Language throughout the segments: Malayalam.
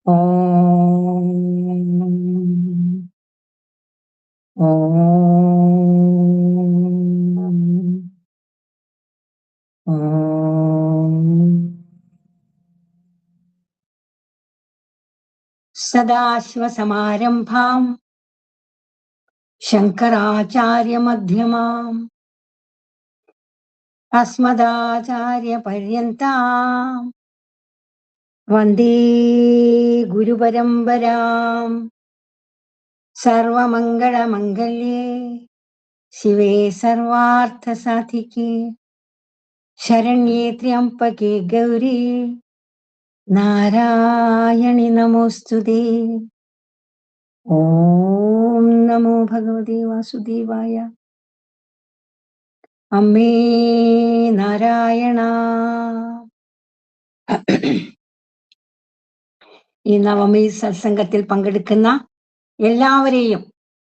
ഓം സദാശിവസമാരംഭാം ശങ്കരാചാര്യമധ്യമാം അസ്മദാചാര്യപര്യന്താം വന്ദേ ഗുരുപരമ്പരാം. സർവമംഗളമംഗല്യേ ശിവേ സർവാർത്ഥസാധികേ ശരണ്യേ ത്ര്യംബകേ ഗൗരി നാരായണി നമോസ്തുതേ. ഓം നമോ ഭഗവതേ വാസുദേവായ. അമ്മേ നാരായണ. ഈ നവമി സത്സംഗത്തിൽ പങ്കെടുക്കുന്ന എല്ലാവരെയും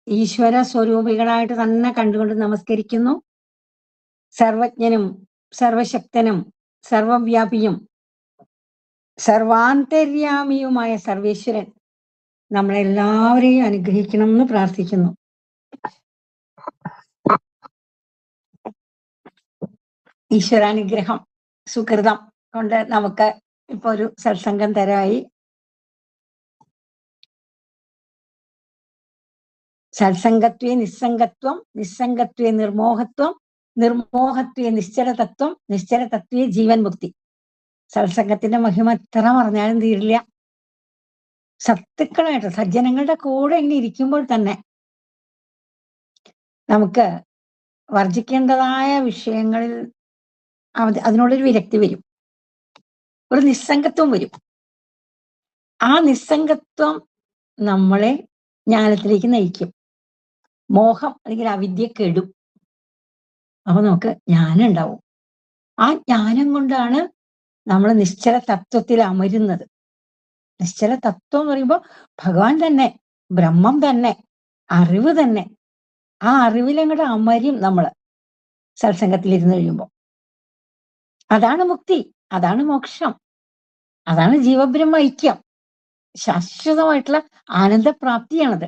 ഈശ്വര സ്വരൂപികളായിട്ട് തന്നെ കണ്ടുകൊണ്ട് നമസ്കരിക്കുന്നു. സർവജ്ഞനും സർവശക്തനും സർവവ്യാപിയും സർവാന്തര്യാമിയുമായ സർവേശ്വരൻ നമ്മളെല്ലാവരെയും അനുഗ്രഹിക്കണം എന്ന് പ്രാർത്ഥിക്കുന്നു. ഈശ്വരാനുഗ്രഹം സുകൃതം കൊണ്ട് നമുക്ക് ഇപ്പൊ ഒരു സത്സംഗം തരായി. സത്സംഗത്വേ നിസ്സംഗത്വം, നിസ്സംഗത്വേ നിർമോഹത്വം, നിർമോഹത്വേ നിശ്ചലതത്വം, നിശ്ചലതത്വേ ജീവൻ മുക്തി. സത്സംഗത്തിന്റെ മഹിമ എത്ര പറഞ്ഞാലും തീരില്ല. സത്തുക്കളായിട്ട് സജ്ജനങ്ങളുടെ കൂടെ ഇങ്ങനെ ഇരിക്കുമ്പോൾ തന്നെ നമുക്ക് വർജിക്കേണ്ടതായ വിഷയങ്ങളിൽ അതിനോടൊരു വിരക്തി വരും, ഒരു നിസ്സംഗത്വം വരും. ആ നിസ്സംഗത്വം നമ്മളെ ജ്ഞാനത്തിലേക്ക് നയിക്കും. മോഹം അല്ലെങ്കിൽ അവിദ്യ കെടും. അപ്പൊ നമുക്ക് ജ്ഞാനം ഉണ്ടാവും. ആ ജ്ഞാനം കൊണ്ടാണ് നമ്മൾ നിശ്ചല തത്വത്തിൽ അമരുന്നത്. നിശ്ചല തത്വം എന്ന് പറയുമ്പോൾ ഭഗവാൻ തന്നെ, ബ്രഹ്മം തന്നെ, അറിവ് തന്നെ. ആ അറിവിലങ്ങോട്ട് അമരും നമ്മള് സത്സംഗത്തിൽ ഇരുന്ന് കഴിയുമ്പോൾ. അതാണ് മുക്തി, അതാണ് മോക്ഷം, അതാണ് ജീവബ്രഹ്മ ഐക്യം, ശാശ്വതമായിട്ടുള്ള ആനന്ദപ്രാപ്തിയാണത്.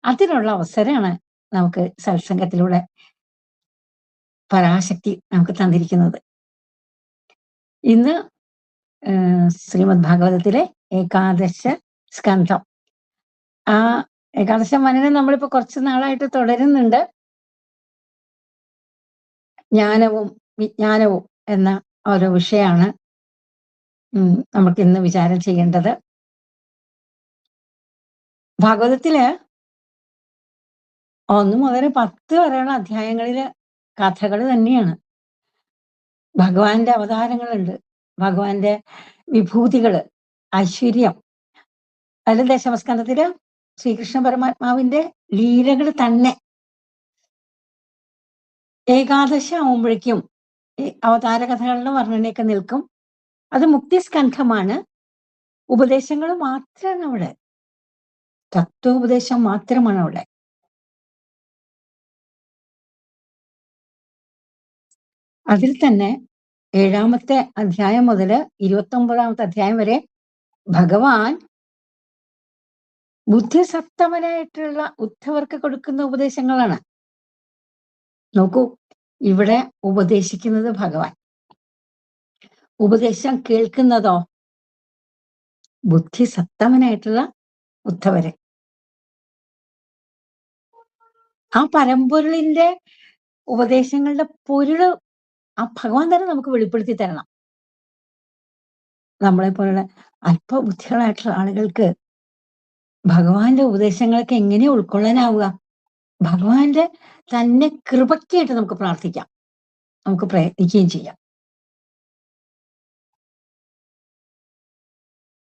അതിനുള്ള അവസരമാണ് നമുക്ക് സത്സംഗത്തിലൂടെ പരാശക്തി നമുക്ക് തന്നിരിക്കുന്നത്. ഇന്ന് ശ്രീമദ് ഭാഗവതത്തിലെ ഏകാദശ സ്കന്ധം. ആ ഏകാദശ മനനം നമ്മളിപ്പോ കുറച്ച് നാളായിട്ട് തുടരുന്നുണ്ട്. ജ്ഞാനവും വിജ്ഞാനവും എന്ന ഓരോ വിഷയമാണ് നമുക്ക് ഇന്ന് വിചാരം ചെയ്യേണ്ടത്. ഭാഗവതത്തില് 1 മുതൽ 10 വരെയുള്ള അധ്യായങ്ങളില് കഥകൾ തന്നെയാണ്. ഭഗവാന്റെ അവതാരങ്ങളുണ്ട്, ഭഗവാന്റെ വിഭൂതികള്, ഐശ്വര്യം. അതിൽ ദശമസ്കന്ധത്തില് ശ്രീകൃഷ്ണ പരമാത്മാവിന്റെ ലീലകൾ തന്നെ. ഏകാദശി ആവുമ്പോഴേക്കും ഈ അവതാര കഥകളുടെ വർണ്ണനയൊക്കെ നിൽക്കും. അത് മുക്തിസ്കന്ധമാണ്. ഉപദേശങ്ങൾ മാത്രമാണ് അവിടെ, തത്വോപദേശം മാത്രമാണ് അവിടെ. അതിൽ തന്നെ 7ാമത്തെ അധ്യായം മുതൽ 29ാമത്തെ അധ്യായം വരെ ഭഗവാൻ ബുദ്ധിസത്തമനായിട്ടുള്ള ഉദ്ധവർക്ക് കൊടുക്കുന്ന ഉപദേശങ്ങളാണ്. നോക്കൂ, ഇവിടെ ഉപദേശിക്കുന്നത് ഭഗവാൻ, ഉപദേശം കേൾക്കുന്നതോ ബുദ്ധിസത്തമനായിട്ടുള്ള ഉദ്ധവരെ. ആ പരമ്പൊരുളിന്റെ ഉപദേശങ്ങളുടെ പൊരുള് ആ ഭഗവാൻ തന്നെ നമുക്ക് വെളിപ്പെടുത്തി തരണം. നമ്മളെ പോലുള്ള അല്പബുദ്ധികളായിട്ടുള്ള ആളുകൾക്ക് ഭഗവാന്റെ ഉപദേശങ്ങളൊക്കെ എങ്ങനെ ഉൾക്കൊള്ളാനാവുക? ഭഗവാന്റെ തന്നെ കൃപയ്ക്കായിട്ട് നമുക്ക് പ്രാർത്ഥിക്കാം, നമുക്ക് പ്രയത്നിക്കുകയും ചെയ്യാം.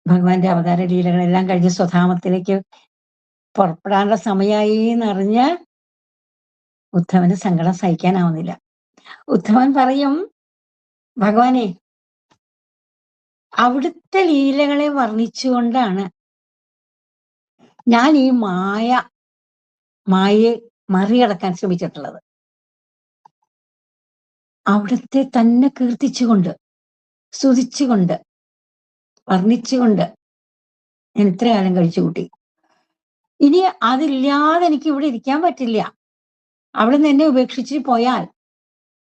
ഭഗവാന്റെ അവതാര ലീലകളെല്ലാം കഴിഞ്ഞ് സ്വധാമത്തിലേക്ക് പുറപ്പെടാനുള്ള സമയമായി എന്നറിഞ്ഞ് ഉദ്ധവന് സങ്കടം സഹിക്കാനാവുന്നില്ല. ഉദ്ധവൻ പറയും, ഭഗവാനെ, അവിടുത്തെ ലീലകളെ വർണ്ണിച്ചുകൊണ്ടാണ് ഞാൻ ഈ മായയെ മറികടക്കാൻ ശ്രമിച്ചിട്ടുള്ളത്. അവിടുത്തെ തന്നെ കീർത്തിച്ചുകൊണ്ട്, സ്തുതിച്ചുകൊണ്ട്, വർണ്ണിച്ചുകൊണ്ട് ഞാൻ ഇത്ര കാലം കഴിച്ചു കൂട്ടി. ഇനി അതില്ലാതെ എനിക്ക് ഇവിടെ ഇരിക്കാൻ പറ്റില്ല. അവിടുന്ന് എന്നെ ഉപേക്ഷിച്ച് പോയാൽ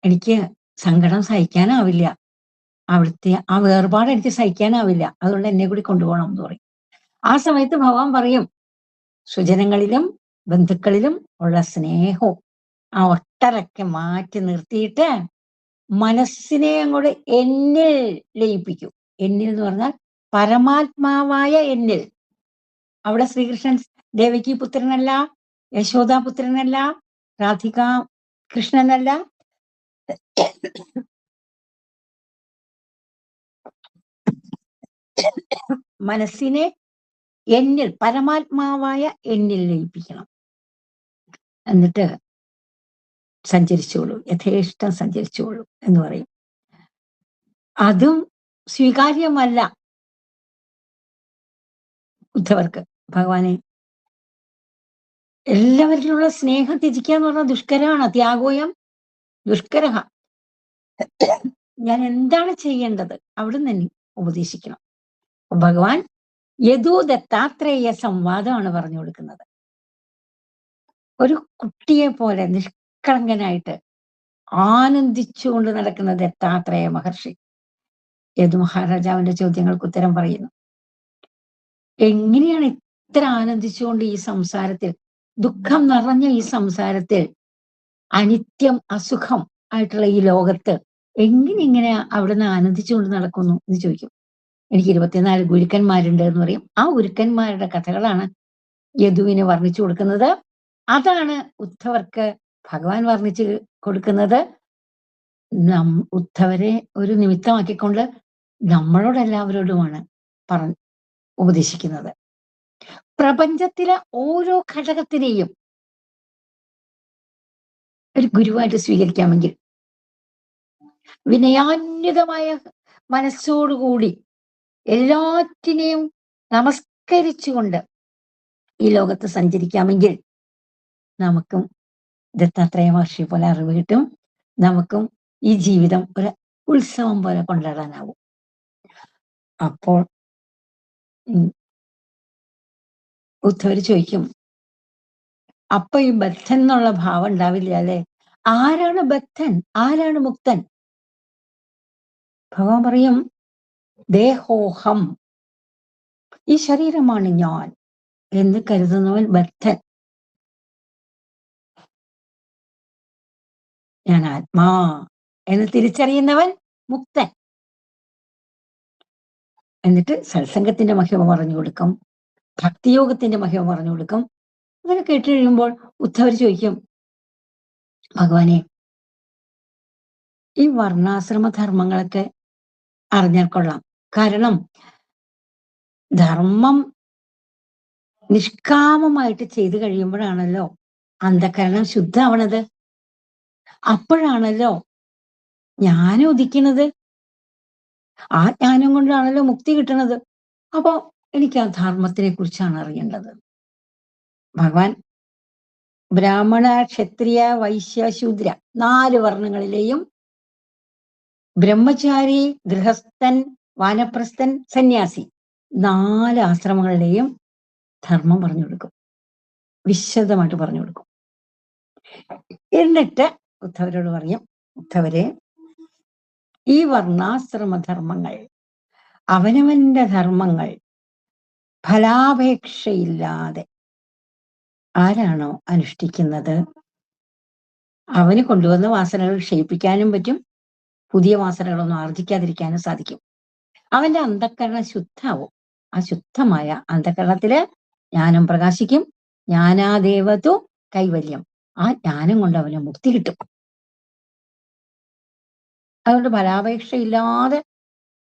എനിക്ക് സങ്കടം സഹിക്കാനാവില്ല. അവിടുത്തെ ആ വേർപാട് എനിക്ക് സഹിക്കാനാവില്ല. അതുകൊണ്ട് എന്നെ കൂടി കൊണ്ടുപോകണം എന്ന് പറയും. ആ സമയത്ത് ഭഗവാൻ പറയും, സ്വജനങ്ങളിലും ബന്ധുക്കളിലും ഉള്ള സ്നേഹവും ആ ഒട്ടലൊക്കെ മാറ്റി നിർത്തിയിട്ട് മനസ്സിനെ അങ്ങോട്ട് എന്നിൽ ലയിപ്പിക്കും. എന്നിൽ എന്ന് പറഞ്ഞാൽ പരമാത്മാവായ എന്നിൽ. അവിടെ ശ്രീകൃഷ്ണൻ ദേവകി പുത്രനല്ല, യശോദാ പുത്രനല്ല, രാധിക കൃഷ്ണനല്ല. മനസ്സിനെ എന്നിൽ പരമാത്മാവായ എന്നിൽ ലയിപ്പിക്കണം. എന്നിട്ട് സഞ്ചരിച്ചോളൂ, യഥേഷ്ടം സഞ്ചരിച്ചോളൂ എന്ന് പറയും. അതും സ്വീകാര്യമല്ല ഉദ്ധവർക്ക്. ഭഗവാനെ, എല്ലാവരിലുള്ള സ്നേഹം ത്യജിക്കുക എന്ന് പറഞ്ഞാൽ ദുഷ്കരമാണ്. ത്യാഗോയം ദുഷ്കരഹ. ഞാൻ എന്താണ് ചെയ്യേണ്ടത്? അവിടുന്ന് എന്നെ ഉപദേശിക്കണം. ഭഗവാൻ യദു ദത്താത്രേയ സംവാദമാണ് പറഞ്ഞു കൊടുക്കുന്നത്. ഒരു കുട്ടിയെ പോലെ നിഷ്കളങ്കനായിട്ട് ആനന്ദിച്ചുകൊണ്ട് നടക്കുന്ന ദത്താത്രേയ മഹർഷി യദു മഹാരാജാവിന്റെ ചോദ്യങ്ങൾക്ക് ഉത്തരം പറയുന്നു. എങ്ങനെയാണ് ഇത്ര ആനന്ദിച്ചുകൊണ്ട് ഈ സംസാരത്തിൽ, ദുഃഖം നിറഞ്ഞ ഈ സംസാരത്തിൽ, അനിത്യം അസുഖം ആയിട്ടുള്ള ഈ ലോകത്ത് എങ്ങനെ അവിടുന്ന് ആനന്ദിച്ചുകൊണ്ട് നടക്കുന്നു എന്ന് ചോദിക്കും. എനിക്ക് 24 ഗുരുക്കന്മാരുണ്ട് എന്ന് പറയും. ആ ഗുരുക്കന്മാരുടെ കഥകളാണ് യദുവിന് വർണ്ണിച്ചു കൊടുക്കുന്നത്. അതാണ് ഉദ്ധവർക്ക് ഭഗവാൻ വർണ്ണിച്ച് കൊടുക്കുന്നത്. ഉദ്ധവരെ ഒരു നിമിത്തമാക്കിക്കൊണ്ട് നമ്മളോടെല്ലാവരോടുമാണ് ഉപദേശിക്കുന്നത്. പ്രപഞ്ചത്തിലെ ഓരോ ഘടകത്തിനെയും ഒരു ഗുരുവായിട്ട് സ്വീകരിക്കാമെങ്കിൽ വിനയാന്വിതമായ മനസ്സോടുകൂടി എല്ലാറ്റിനെയും നമസ്കരിച്ചുകൊണ്ട് ഈ ലോകത്ത് സഞ്ചരിക്കാമെങ്കിൽ നമുക്കും ദത്താത്രേയ മഹർഷി പോലെ അറിവ് കിട്ടും. നമുക്കും ഈ ജീവിതം ഒരു ഉത്സവം പോലെ കൊണ്ടാടാനാവും. അപ്പോൾ ഉദ്ധവര് ചോദിക്കും, അപ്പൊ ഈ ബദ്ധൻ എന്നുള്ള ഭാവം ഉണ്ടാവില്ല അല്ലെ? ആരാണ് ബദ്ധൻ? ആരാണ് മുക്തൻ? ഭഗവാൻ പറയും, ദേഹോഹം, ഈ ശരീരമാണ് ഞാൻ എന്ന് കരുതുന്നവൻ ബദ്ധൻ. ഞാൻ ആത്മാ എന്ന് തിരിച്ചറിയുന്നവൻ മുക്തൻ. എന്നിട്ട് സത്സംഗത്തിന്റെ മഹിമ പറഞ്ഞു കൊടുക്കും, ഭക്തിയോഗത്തിന്റെ മഹിമ പറഞ്ഞു കൊടുക്കും. അങ്ങനെ കേട്ട് കഴിയുമ്പോൾ ഉദ്ധവർ ചോദിക്കും, ഭഗവാനെ, ഈ വർണ്ണാശ്രമ ധർമ്മങ്ങളൊക്കെ അറിഞ്ഞാൽ കൊള്ളാം. കാരണം ധർമ്മം നിഷ്കാമമായിട്ട് ചെയ്തു കഴിയുമ്പോഴാണല്ലോ അന്ധകരണം ശുദ്ധമാവണത്. അപ്പോഴാണല്ലോ ജ്ഞാനം ഉദിക്കുന്നത്. ആ ജ്ഞാനം കൊണ്ടാണല്ലോ മുക്തി കിട്ടുന്നത്. അപ്പോ എനിക്ക് ആ ധർമ്മത്തിനെ കുറിച്ചാണ് അറിയേണ്ടത്. ഭഗവാൻ ബ്രാഹ്മണ, ക്ഷത്രിയ, വൈശ്യ, ശൂദ്ര 4 വർണ്ണങ്ങളിലെയും ബ്രഹ്മചാരി, ഗൃഹസ്ഥൻ, വാനപ്രസ്ഥൻ, സന്യാസി 4 ആശ്രമങ്ങളിലെയും ധർമ്മം പറഞ്ഞു കൊടുക്കും, വിശദമായിട്ട് പറഞ്ഞു കൊടുക്കും. എന്നിട്ട് ഉദ്ധവരോട് പറയും, ഉദ്ധവരെ, ഈ വർണ്ണാശ്രമധർമ്മങ്ങൾ, അവനവന്റെ ധർമ്മങ്ങൾ ഫലാപേക്ഷയില്ലാതെ ആരാണോ അനുഷ്ഠിക്കുന്നത്, അവന് കൊണ്ടുവന്ന വാസനകൾ ക്ഷയിപ്പിക്കാനും പറ്റും, പുതിയ വാസനകളൊന്നും ആർജിക്കാതിരിക്കാനും സാധിക്കും. അവന്റെ അന്ധക്കരണം ശുദ്ധാവും. ആ ശുദ്ധമായ അന്ധകരണത്തില് ജ്ഞാനം പ്രകാശിക്കും. ജ്ഞാനാദേവതു കൈവല്യം. ആ ജ്ഞാനം കൊണ്ട് അവന് മുക്തി കിട്ടും. അതുകൊണ്ട് ഫലാപേക്ഷയില്ലാതെ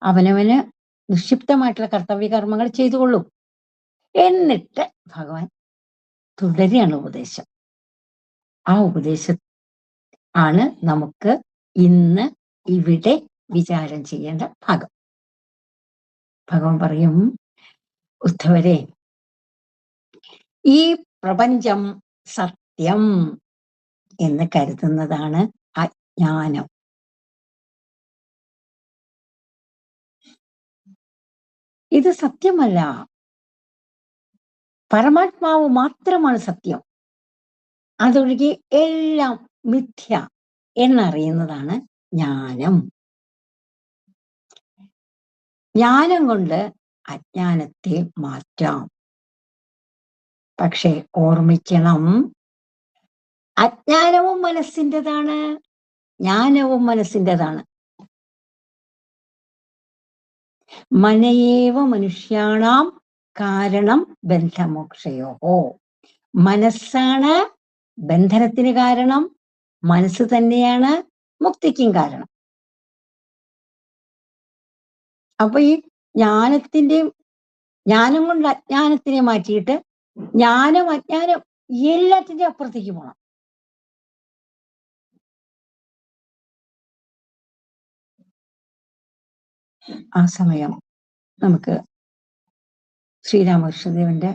അവനവന് നിക്ഷിപ്തമായിട്ടുള്ള കർത്തവ്യകർമ്മങ്ങൾ ചെയ്തുകൊള്ളും. എന്നിട്ട് ഭഗവാൻ തുടരുകയാണ് ഉപദേശം. ആ ഉപദേശം ആണ് നമുക്ക് ഇന്ന് ഇവിടെ വിചാരം ചെയ്യേണ്ട ഭാഗം. ഭഗവാൻ പറയും, ഉദ്ധവരെ, ഈ പ്രപഞ്ചം സത്യം എന്ന് കരുതുന്നതാണ് അജ്ഞാനം. ഇത് സത്യമല്ല. പരമാത്മാവ് മാത്രമാണ് സത്യം. അതൊഴികെ എല്ലാം മിഥ്യ എന്നറിയുന്നതാണ് ജ്ഞാനം. ജ്ഞാനം കൊണ്ട് അജ്ഞാനത്തെ മാറ്റാം. പക്ഷെ ഓർമ്മിക്കണം, അജ്ഞാനവും മനസ്സിൻ്റെതാണ്, ജ്ഞാനവും മനസ്സിൻ്റെതാണ്. മനയേവ മനുഷ്യാണാം കാരണം ബന്ധമോക്ഷയോഹോ. മനസ്സാണ് ബന്ധനത്തിന് കാരണം, മനസ്സ് തന്നെയാണ് മുക്തിക്കും കാരണം. അപ്പൊ ഈ ജ്ഞാനം കൊണ്ട് അജ്ഞാനത്തിനെ മാറ്റിയിട്ട് ജ്ഞാനം അജ്ഞാനം എല്ലാത്തിൻ്റെ അപ്പുറത്തേക്ക് പോകണം. ആ സമയം നമുക്ക് ശ്രീരാമകൃഷ്ണദേവന്റെ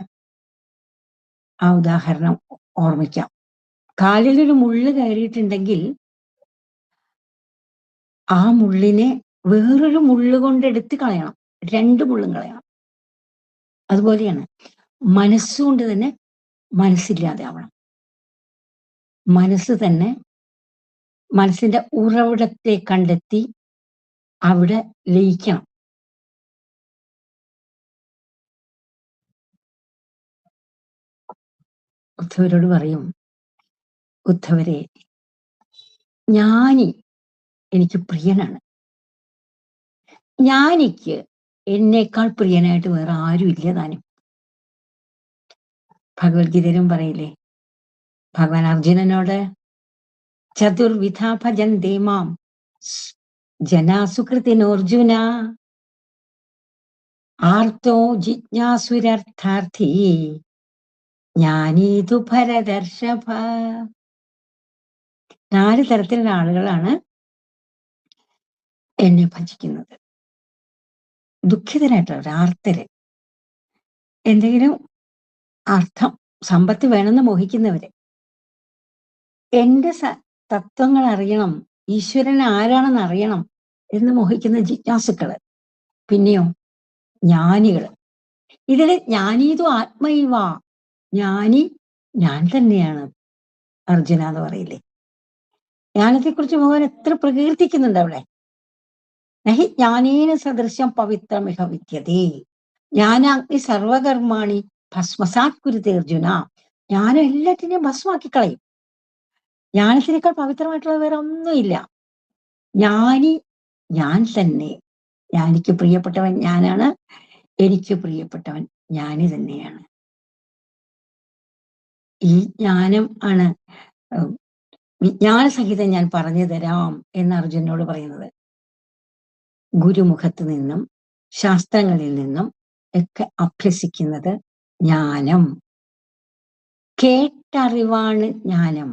ആ ഉദാഹരണം ഓർമ്മിക്കാം. കാലിലൊരു മുള്ള് കയറിയിട്ടുണ്ടെങ്കിൽ ആ മുള്ളിനെ വേറൊരു മുള്ള് കൊണ്ട് എടുത്ത് കളയണം, 2 മുള്ളും കളയണം. അതുപോലെയാണ് മനസ്സുകൊണ്ട് തന്നെ മനസ്സില്ലാതെ ആവണം. മനസ്സ് തന്നെ മനസ്സിന്റെ ഉറവിടത്തെ കണ്ടെത്തി അവിടെ ലയിക്കണം. ഉദ്ധവരോട് പറയും, ഉദ്ധവരെ, ജ്ഞാനി എനിക്ക് പ്രിയനാണ്. ജ്ഞാനിക്ക് എന്നേക്കാൾ പ്രിയനായിട്ട് വേറെ ആരും ഇല്ല താനും. ഭഗവത്ഗീതയിലും പറയില്ലേ ഭഗവാൻ അർജുനനോട്, ചതുർവിധ ഭജന്തേ മാം ജനാസുകൃതിനോർജുന ആർത്തോ ജിജ്ഞാസുരർത്ഥാർത്ഥി ജ്ഞാനീതു ഭരതർഷഭ. 4 തരത്തിലുള്ള ആളുകളാണ് എന്നെ ഭജിക്കുന്നത്. ദുഃഖിതരായിട്ടുള്ളവർ, ആർത്തര്, എന്തെങ്കിലും അർത്ഥം സമ്പത്ത് വേണമെന്ന് മോഹിക്കുന്നവര്, എന്റെ തത്വങ്ങൾ അറിയണം, ഈശ്വരൻ ആരാണെന്ന് അറിയണം എന്ന് മോഹിക്കുന്ന ജിജ്ഞാസുക്കള്, പിന്നെയോ ജ്ഞാനികള്. ഇതില് ജ്ഞാനീതു ആത്മൈവ, ജ്ഞാനി ഞാൻ തന്നെയാണ് അർജുന എന്ന് പറയില്ലേ. ജ്ഞാനത്തെക്കുറിച്ച് ഭഗവാൻ എത്ര പ്രകീർത്തിക്കുന്നുണ്ട് അവിടെ. നഹി ജ്ഞാനേന സദൃശം പവിത്രമിഹ വിദ്യതേ ജ്ഞാനാഗ്നി സർവകർമാണി ഭസ്മസാത് കുരുതേ അർജുന. ജ്ഞാനം എല്ലാറ്റിനെയും ഭസ്മാക്കി കളയും. ജ്ഞാനത്തിനേക്കാൾ പവിത്രമായിട്ടുള്ള വേറെ ഒന്നുമില്ല. ജ്ഞാനി ഞാൻ തന്നെ. ജ്ഞാനിക്ക് പ്രിയപ്പെട്ടവൻ ഞാനാണ്, എനിക്ക് പ്രിയപ്പെട്ടവൻ ജ്ഞാനി തന്നെയാണ്. ഈ ജ്ഞാനം ആണ് വിജ്ഞാനസഹിതം ഞാൻ പറഞ്ഞു തരാം എന്ന് അർജുനോട് പറയുന്നത്. ഗുരുമുഖത്ത് നിന്നും ശാസ്ത്രങ്ങളിൽ നിന്നും ഒക്കെ അഭ്യസിക്കുന്നത് ജ്ഞാനം. കേട്ടറിവാണ് ജ്ഞാനം,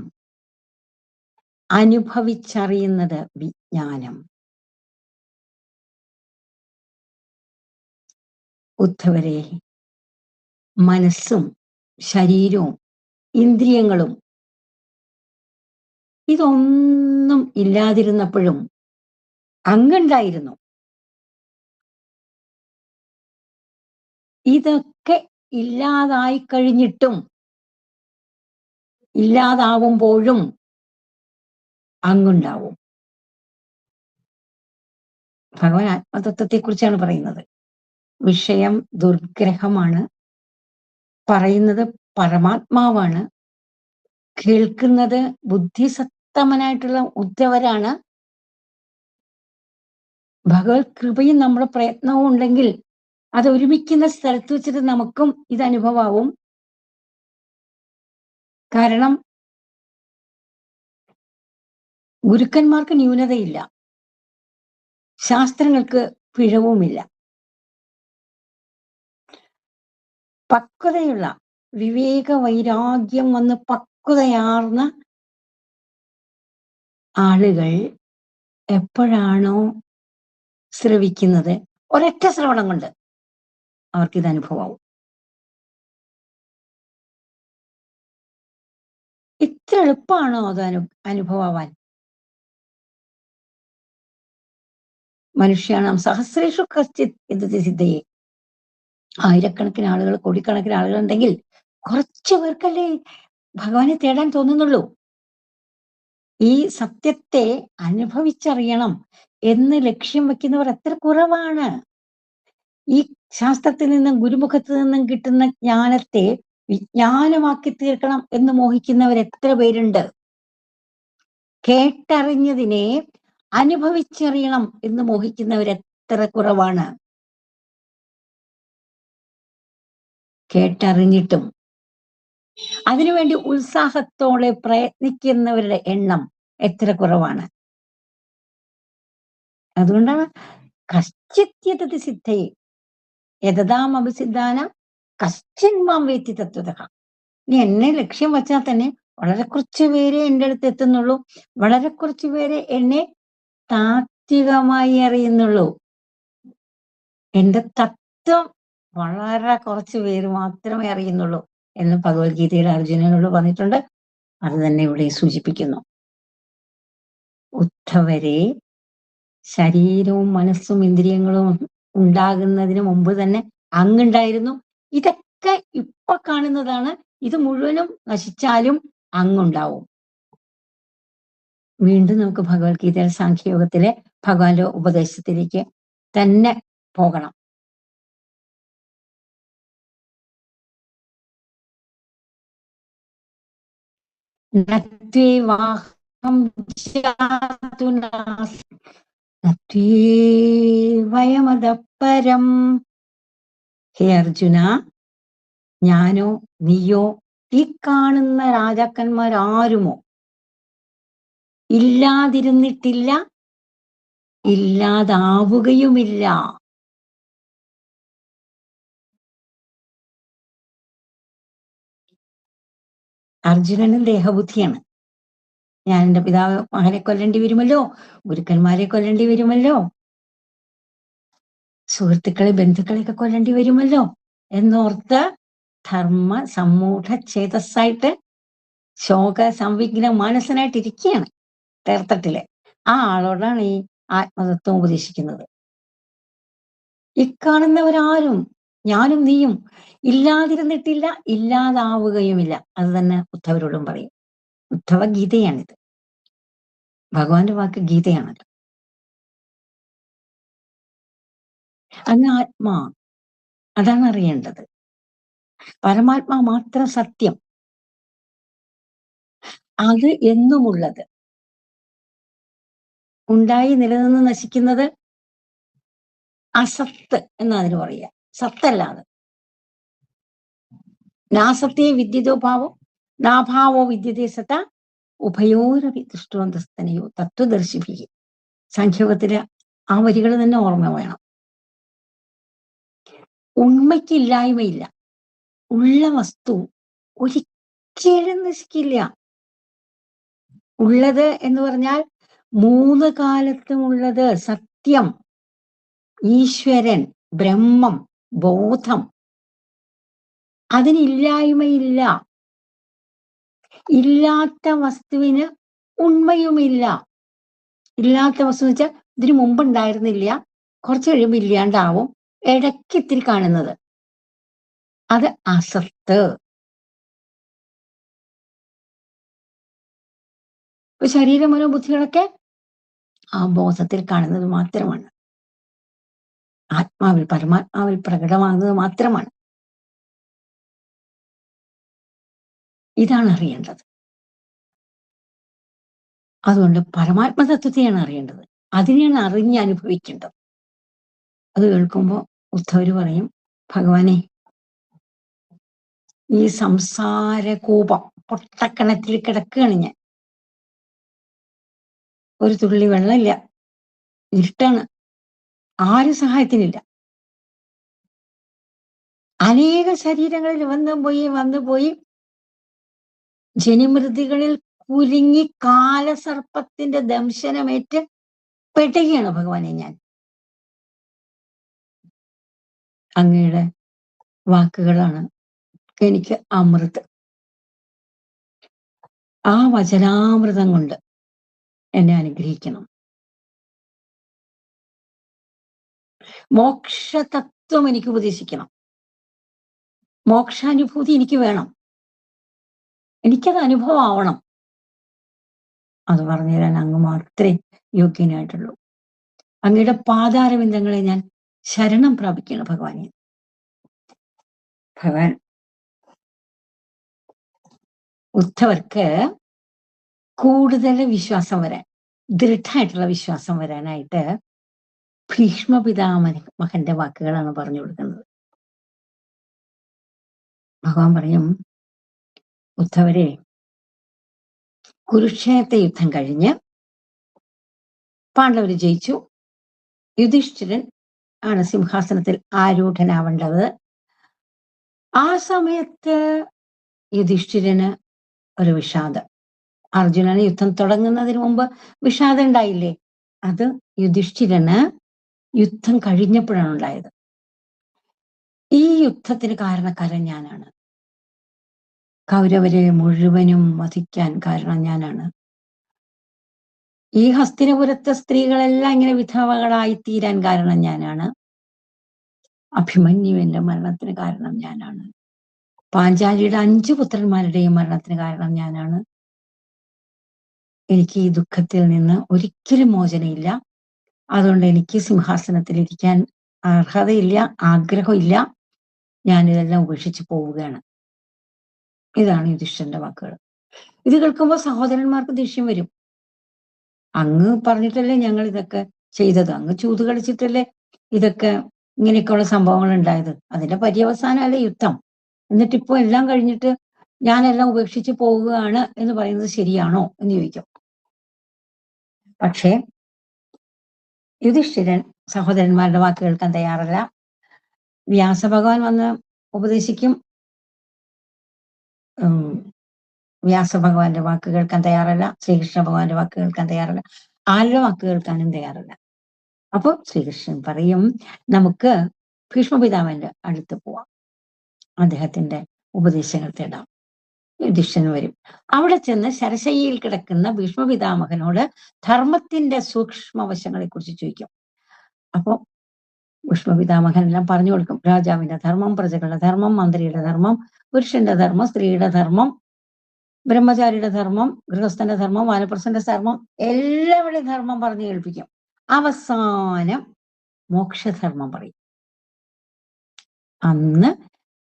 അനുഭവിച്ചറിയുന്നത് വിജ്ഞാനം. ഉദ്ധവരെ, മനസ്സും ശരീരവും ഇന്ദ്രിയങ്ങളും ഇതൊന്നും ഇല്ലാതിരുന്നപ്പോഴും അങ്ങുണ്ടായിരുന്നു. ഇതൊക്കെ ഇല്ലാതായി കഴിഞ്ഞിട്ടും ഇല്ലാതാവുമ്പോഴും അങ്ങുണ്ടാവും. ഭഗവാൻ ആത്മതത്വത്തെക്കുറിച്ചാണ് പറയുന്നത്. വിഷയം ദുർഗ്രഹമാണ്, പറയുന്നത് പരമാത്മാവാണ്, കേൾക്കുന്നത് ബുദ്ധിസത്തമനായിട്ടുള്ള ഉദ്ധവരാണ്. ഭഗവത് കൃപയും നമ്മുടെ പ്രയത്നവും ഉണ്ടെങ്കിൽ അത് ഒരുമിക്കുന്ന സ്ഥലത്ത് വെച്ചിട്ട് നമുക്കും ഇത് അനുഭവമാവും. കാരണം ഗുരുക്കന്മാർക്ക് ന്യൂനതയില്ല, ശാസ്ത്രങ്ങൾക്ക് പിഴവുമില്ല. പക്വതയുള്ള വിവേക വൈരാഗ്യം വന്ന് പക്വതയാർന്ന ആളുകൾ എപ്പോഴാണോ ശ്രവിക്കുന്നത്, ഒരൊറ്റ ശ്രവണം കൊണ്ട് അവർക്കിത് അനുഭവമാവും. ഇത്ര എളുപ്പമാണോ അത് അനുഭവമാവാൻ? മനുഷ്യാണാം സഹസ്രേഷു കശ്ചിത് യതതി സിദ്ധയേ. ആയിരക്കണക്കിന് ആളുകൾ, കോടിക്കണക്കിന് ആളുകൾ ഉണ്ടെങ്കിൽ കുറച്ചു പേർക്കല്ലേ ഭഗവാനെ തേടാൻ തോന്നുന്നുള്ളൂ. ഈ സത്യത്തെ അനുഭവിച്ചറിയണം എന്ന് ലക്ഷ്യം വെക്കുന്നവർ എത്ര കുറവാണ്. ഈ ശാസ്ത്രത്തിൽ നിന്നും ഗുരുമുഖത്ത് നിന്നും കിട്ടുന്ന ജ്ഞാനത്തെ വിജ്ഞാനമാക്കി തീർക്കണം എന്ന് മോഹിക്കുന്നവർ എത്ര പേരുണ്ട്. കേട്ടറിഞ്ഞതിനെ അനുഭവിച്ചറിയണം എന്ന് മോഹിക്കുന്നവർ എത്ര കുറവാണ്. കേട്ടറിഞ്ഞിട്ടും അതിനുവേണ്ടി ഉത്സാഹത്തോടെ പ്രയത്നിക്കുന്നവരുടെ എണ്ണം എത്ര കുറവാണ്. അതുകൊണ്ടാണ് കശ്ചിത് സിദ്ധയെ യഥതാം അഭിസിദ്ധാനം കശ്ചിൻ മാം വേത്തി തത്വതഃ. ഇനി എന്നെ ലക്ഷ്യം വച്ചാൽ തന്നെ വളരെ കുറച്ച് പേരെ എൻ്റെ അടുത്ത് എത്തുന്നുള്ളൂ. വളരെ കുറച്ച് പേരെ എന്നെ താത്വികമായി അറിയുന്നുള്ളൂ. എന്റെ തത്വം വളരെ കുറച്ച് പേര് മാത്രമേ അറിയുന്നുള്ളൂ എന്ന് ഭഗവത്ഗീതയിൽ അർജുനനോട് പറഞ്ഞിട്ടുണ്ട്. അത് തന്നെ ഇവിടെ സൂചിപ്പിക്കുന്നു. ഉദ്ധവരെ ശരീരവും മനസ്സും ഇന്ദ്രിയങ്ങളും ഉണ്ടാകുന്നതിന് മുമ്പ് തന്നെ അങ്ങുണ്ടായിരുന്നു. ഇതൊക്കെ ഇപ്പൊ കാണുന്നതാണ്. ഇത് മുഴുവനും നശിച്ചാലും അങ്ങുണ്ടാവും. വീണ്ടും നമുക്ക് ഭഗവത്ഗീതയിലെ സാഖ്യയോഗത്തിലെ ഭഗവാന്റെ ഉപദേശത്തിലേക്ക് തന്നെ പോകണം. വയമതപ്പരം. ഹേ അർജുന, ഞാനോ നീയോ ഈ കാണുന്ന രാജാക്കന്മാരാരുമോ ഇല്ലാതിരുന്നിട്ടില്ല, ഇല്ലാതാവുകയുമില്ല. അർജുനനും ദേഹബുദ്ധിയാണ്. ഞാൻ എൻ്റെ പിതാവ് മകനെ കൊല്ലേണ്ടി വരുമല്ലോ, ഗുരുക്കന്മാരെ കൊല്ലേണ്ടി വരുമല്ലോ, സുഹൃത്തുക്കളെ ബന്ധുക്കളെയൊക്കെ കൊല്ലേണ്ടി വരുമല്ലോ എന്നോർത്ത് ധർമ്മ സമ്മൂഢ ചേതസ്സായിട്ട് ശോക സംവിഘ്ന മാനസനായിട്ട് ഇരിക്കുകയാണ് തീർത്ഥത്തില്. ആ ആളോടാണ് ഈ ആത്മതത്വം ഉപദേശിക്കുന്നത്. ഇക്കാണുന്നവരാരും ഞാനും നീയും ഇല്ലാതിരുന്നിട്ടില്ല, ഇല്ലാതാവുകയുമില്ല. അത് തന്നെ ഉദ്ധവരോടും പറയും. ഉദ്ധവ ഗീതയാണിത്. ഭഗവാന്റെ വാക്ക് ഗീതയാണല്ലോ. അങ്ങ് ആത്മാ, അതാണ് അറിയേണ്ടത്. പരമാത്മാ മാത്രം സത്യം. അത് എന്നുമുള്ളത്. ഉണ്ടായി നിലനിന്ന് നശിക്കുന്നത് അസത്ത് എന്നതിന് പറയുക. സത്തല്ലാതെ. നാസത്തെ വിദ്യതോ ഭാവോ നാഭാവോ വിദ്യതേ സത ഉഭയോരപി ദൃഷ്ടോന്തസ്തനയോ തത്വദർശിഭി. സാഖ്യയോഗത്തിലെ ആ വരികൾ തന്നെ ഓർമ്മ വേണം. ഉണ്മയ്ക്ക് ഇല്ലായ്മയില്ല. ഉള്ള വസ്തു ഒരിക്കലും നശിക്കില്ല. ഉള്ളത് എന്ന് പറഞ്ഞാൽ 3 കാലത്തും ഉള്ളത് സത്യം, ഈശ്വരൻ, ബ്രഹ്മം, ബോധം. അതിനില്ലായ്മയില്ല. ഇല്ലാത്ത വസ്തുവിന് ഉണ്മയുമില്ല. ഇല്ലാത്ത വസ്തു എന്ന് വെച്ചാൽ ഇതിനു മുമ്പ് ഉണ്ടായിരുന്നില്ല, കുറച്ച് കഴിയുമ്പോൾ ഇല്ലാണ്ടാവും, ഇടയ്ക്ക് ഇത്തിരി കാണുന്നത്, അത് അസത്ത്. ഇപ്പൊ ശരീര മനോബുദ്ധികളൊക്കെ ആ ബോധത്തിൽ കാണുന്നത് മാത്രമാണ്. ആത്മാവിൽ പരമാത്മാവിൽ പ്രകടമാകുന്നത് മാത്രമാണ്. ഇതാണ് അറിയേണ്ടത്. അതുകൊണ്ട് പരമാത്മതത്വത്തെയാണ് അറിയേണ്ടത്. അതിനെയാണ് അറിഞ്ഞ് അനുഭവിക്കേണ്ടത്. അത് കേൾക്കുമ്പോൾ ഉദ്ധവര് പറയും, ഭഗവാനെ, ഈ സംസാര കൂപം പൊട്ടക്കിണറ്റിൽ കിടക്കുകയാണ് ഞാൻ. ഒരു തുള്ളി വെള്ളമില്ല, ഇരുട്ടാണ്, ആരും സഹായത്തിനില്ല. അനേക ശരീരങ്ങളിൽ വന്നു പോയി ജനിമൃതികളിൽ കുലുങ്ങി കാലസർപ്പത്തിന്റെ ദംശനമേറ്റ് പെട്ടുകയാണ് ഭഗവാനെ ഞാൻ. അങ്ങയുടെ വാക്കുകളാണ് എനിക്ക് അമൃത്. ആ വചനാമൃതം കൊണ്ട് എന്നെ അനുഗ്രഹിക്കണം. മോക്ഷതത്വം എനിക്ക് ഉപദേശിക്കണം. മോക്ഷാനുഭൂതി എനിക്ക് വേണം. എനിക്കത് അനുഭവമാവണം. അത് പറഞ്ഞു തരാൻ അങ്ങ് മാത്രമേ യോഗ്യനായിട്ടുള്ളൂ. അങ്ങയുടെ പാതാരവിന്ദങ്ങളെ ഞാൻ ശരണം പ്രാപിക്കണം ഭഗവാനെ. ഭഗവാൻ ഉദ്ധവർക്ക് കൂടുതൽ വിശ്വാസം വരാൻ, ദൃഢമായിട്ടുള്ള വിശ്വാസം വരാനായിട്ട് ഭീഷ്മ പിതാമഹന്റെ വാക്കുകളാണ് പറഞ്ഞു കൊടുക്കുന്നത്. ഭഗവാൻ പറയും, ഉദ്ധവരെ, കുരുക്ഷേത്ര യുദ്ധം കഴിഞ്ഞ് പാണ്ഡവര് ജയിച്ചു. യുധിഷ്ഠിരൻ ആണ് സിംഹാസനത്തിൽ ആരൂഢനാവേണ്ടത്. ആ സമയത്ത് യുധിഷ്ഠിരന് ഒരു വിഷാദം. അർജുനന് യുദ്ധം തുടങ്ങുന്നതിന് മുമ്പ് വിഷാദം ഉണ്ടായില്ലേ? അത് യുധിഷ്ഠിരന് യുദ്ധം കഴിഞ്ഞപ്പോഴാണ് ഉണ്ടായത്. ഈ യുദ്ധത്തിന് കാരണക്കാരൻ ഞാനാണ്. കൗരവരെ മുഴുവനും വധിക്കാൻ കാരണം ഞാനാണ്. ഈ ഹസ്തിനപുരത്തെ സ്ത്രീകളെല്ലാം ഇങ്ങനെ വിധവകളായി തീരാൻ കാരണം ഞാനാണ്. അഭിമന്യുവിന്റെ മരണത്തിന് കാരണം ഞാനാണ്. പാഞ്ചാലിയുടെ 5 പുത്രന്മാരുടെയും മരണത്തിന് കാരണം ഞാനാണ്. എനിക്ക് ഈ ദുഃഖത്തിൽ നിന്ന് ഒരിക്കലും മോചനമില്ല. അതുകൊണ്ട് എനിക്ക് സിംഹാസനത്തിൽ ഇരിക്കാൻ അർഹതയില്ല, ആഗ്രഹമില്ല. ഞാനിതെല്ലാം ഉപേക്ഷിച്ച് പോവുകയാണ്. ഇതാണ് യുധിഷ്ഠിരന്റെ വാക്കുകൾ. ഇത് കേൾക്കുമ്പോൾ സഹോദരന്മാർക്ക് ദേഷ്യം വരും. അങ്ങ് പറഞ്ഞിട്ടല്ലേ ഞങ്ങൾ ഇതൊക്കെ ചെയ്തത്. അങ്ങ് ചൂത് കളിച്ചിട്ടല്ലേ ഇതൊക്കെ ഇങ്ങനെയൊക്കെയുള്ള സംഭവങ്ങൾ ഉണ്ടായത്. അതിന്റെ പര്യവസാനമല്ലേ യുദ്ധം. എന്നിട്ടിപ്പോ എല്ലാം കഴിഞ്ഞിട്ട് ഞാനെല്ലാം ഉപേക്ഷിച്ച് പോവുകയാണ് എന്ന് പറയുന്നത് ശരിയാണോ എന്ന് ചോദിക്കും. പക്ഷേ യുധിഷ്ഠിരൻ സഹോദരന്മാരുടെ വാക്ക് കേൾക്കാൻ തയ്യാറല്ല. വ്യാസഭഗവാൻ വന്ന് ഉപദേശിക്കും. വ്യാസഭഗവാന്റെ വാക്ക് കേൾക്കാൻ തയ്യാറല്ല. ശ്രീകൃഷ്ണ ഭഗവാന്റെ വാക്ക് കേൾക്കാൻ തയ്യാറല്ല. ആരുടെ വാക്ക് കേൾക്കാനും തയ്യാറല്ല. അപ്പൊ ശ്രീകൃഷ്ണൻ പറയും, നമുക്ക് ഭീഷ്മപിതാമന്റെ അടുത്ത് പോവാം, അദ്ദേഹത്തിന്റെ ഉപദേശങ്ങൾ തേടാം. യുധിഷ്ഠിരൻ വരും. അവിടെ ചെന്ന് ശരശയ്യയിൽ കിടക്കുന്ന ഭീഷ്മപിതാമഹനോട് ധർമ്മത്തിന്റെ സൂക്ഷ്മവശങ്ങളെ കുറിച്ച് ചോദിക്കും. അപ്പൊ ഭീഷ്മപിതാമഹൻ എല്ലാം പറഞ്ഞു കൊടുക്കും. രാജാവിന്റെ ധർമ്മം, പ്രജകളുടെ ധർമ്മം, മന്ത്രിയുടെ ധർമ്മം, പുരുഷന്റെ ധർമ്മം, സ്ത്രീയുടെ ധർമ്മം, ബ്രഹ്മചാരിയുടെ ധർമ്മം, ഗൃഹസ്ഥന്റെ ധർമ്മം, വാനപ്രസ്ഥന്റെ ധർമ്മം, എല്ലാവരുടെയും ധർമ്മം പറഞ്ഞു കേൾപ്പിക്കും. അവസാനം മോക്ഷധർമ്മം പറയും. അന്ന്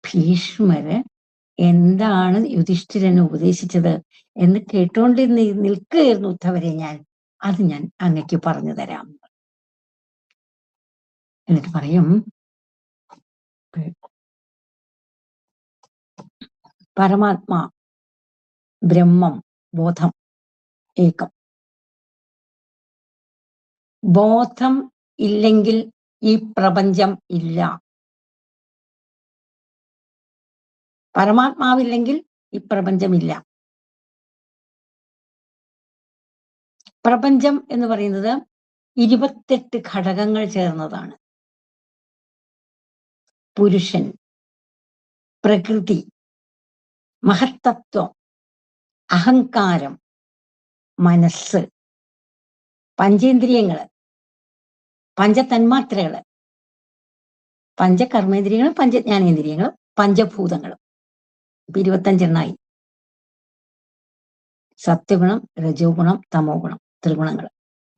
ഭീഷ്മര് എന്താണ് യുധിഷ്ഠിരന് ഉപദേശിച്ചത് എന്ന് കേട്ടോണ്ട് നിൽക്കുകയായിരുന്നു ഉദ്ധവരെ ഞാൻ. അത് ഞാൻ അങ്ങക്ക് പറഞ്ഞു തരാം. എന്നിട്ട് പറയും, പരമാത്മാ ബ്രഹ്മം ബോധം ഏകം. ബോധം ഇല്ലെങ്കിൽ ഈ പ്രപഞ്ചം ഇല്ല. പരമാത്മാവില്ലെങ്കിൽ ഈ പ്രപഞ്ചമില്ല. പ്രപഞ്ചം എന്ന് പറയുന്നത് 28 ഘടകങ്ങൾ ചേർന്നതാണ്. പുരുഷൻ, പ്രകൃതി, മഹത്തത്വം, അഹങ്കാരം, മനസ്സ്, പഞ്ചേന്ദ്രിയങ്ങള്, പഞ്ചതന്മാത്രകള്, പഞ്ചകർമ്മേന്ദ്രിയങ്ങളും പഞ്ചജ്ഞാനേന്ദ്രിയങ്ങളും പഞ്ചഭൂതങ്ങളും. 25 സത്യഗുണം, രജോ ഗുണം, തമോ ഗുണം, ത്രിഗുണങ്ങൾ.